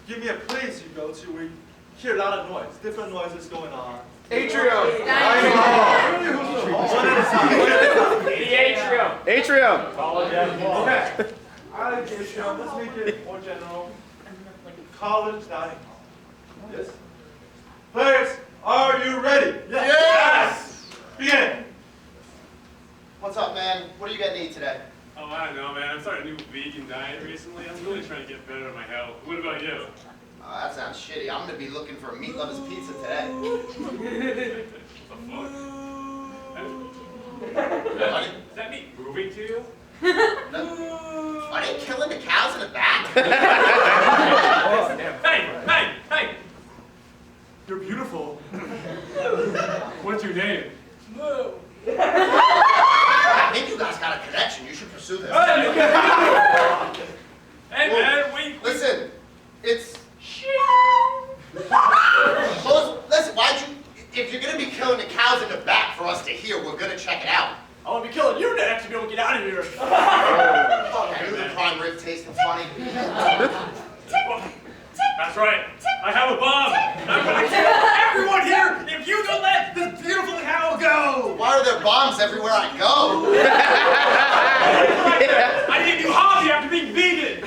S2: give me a place you go to where you hear a lot of noise, different noises going on.
S16: Atrium.
S2: Dining hall. One at a time.
S7: The atrium.
S16: Atrium.
S2: Okay. Out of the atrium, let's make it more general. College dining hall. Yes. Players, are you ready?
S8: Yes.
S2: Begin.
S8: What's up, man? What are you gonna eat today?
S7: Oh, I don't know, man. I'm starting a new vegan diet recently. I'm really trying to get better at my health. What about you?
S8: That sounds shitty. I'm gonna be looking for a meat lovers pizza today.
S7: What the fuck? Is that meat moving to you?
S8: No. Are they killing the cows in the back?
S7: Hey! You're beautiful. What's your name?
S8: I think you guys got a connection. You should pursue this.
S7: Hey, man,
S8: Listen, it's... Listen, if you're gonna be killing the cows in the back for us to hear, we're gonna check it out.
S6: I want to be killing you next to be able to get out of here.
S8: I knew the prime rib tasted funny.
S7: That's right. I have a bomb. I'm going to kill everyone here if you don't let this beautiful cow go.
S8: Why are there bombs everywhere I go?
S7: I need a new hobby after being vegan.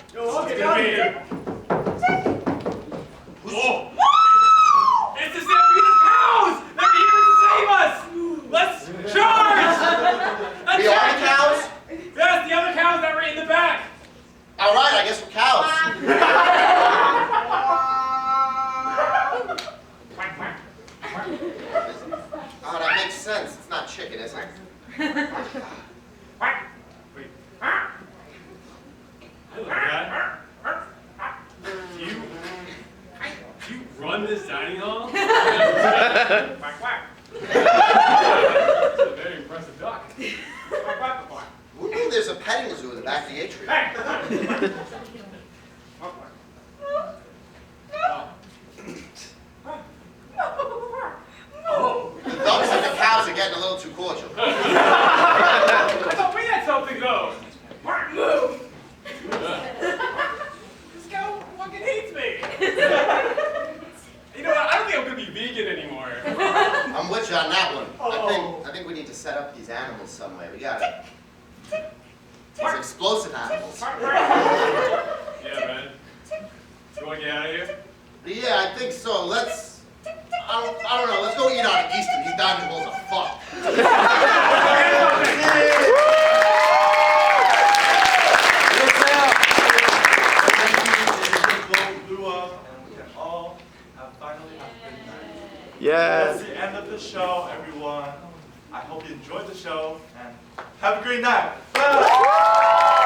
S7: It's gonna be oh. It's the stampede of cows! They're here to save us! Let's charge!
S8: We are the cows?
S7: Yes, the other cows that were in the back.
S8: All right, I guess we're cows. Oh, that makes sense. It's not chicken, is it?
S7: Wait. Hello, guy. Do you run this dining hall? Quack, quack. That's a very impressive duck. Quack, quack, quack.
S8: Who knew there's a petting zoo in the back of the atrium?
S7: Oh.
S8: The ducks and the cows are getting a little too cordial.
S7: I thought we had something though. Move. This cow fucking hates me. You know what? I don't think I'm gonna be vegan anymore.
S8: I'm with you on that one. I think we need to set up these animals some way. We gotta. These explosive animals.
S7: Yeah, man. You wanna get out of here?
S8: Yeah, I think so. Let's. I don't know. Let's go eat out of Easton. These dining halls are fucked.
S16: Yeah.
S2: That's the end of the show, everyone. I hope you enjoyed the show and have a great night. Bye.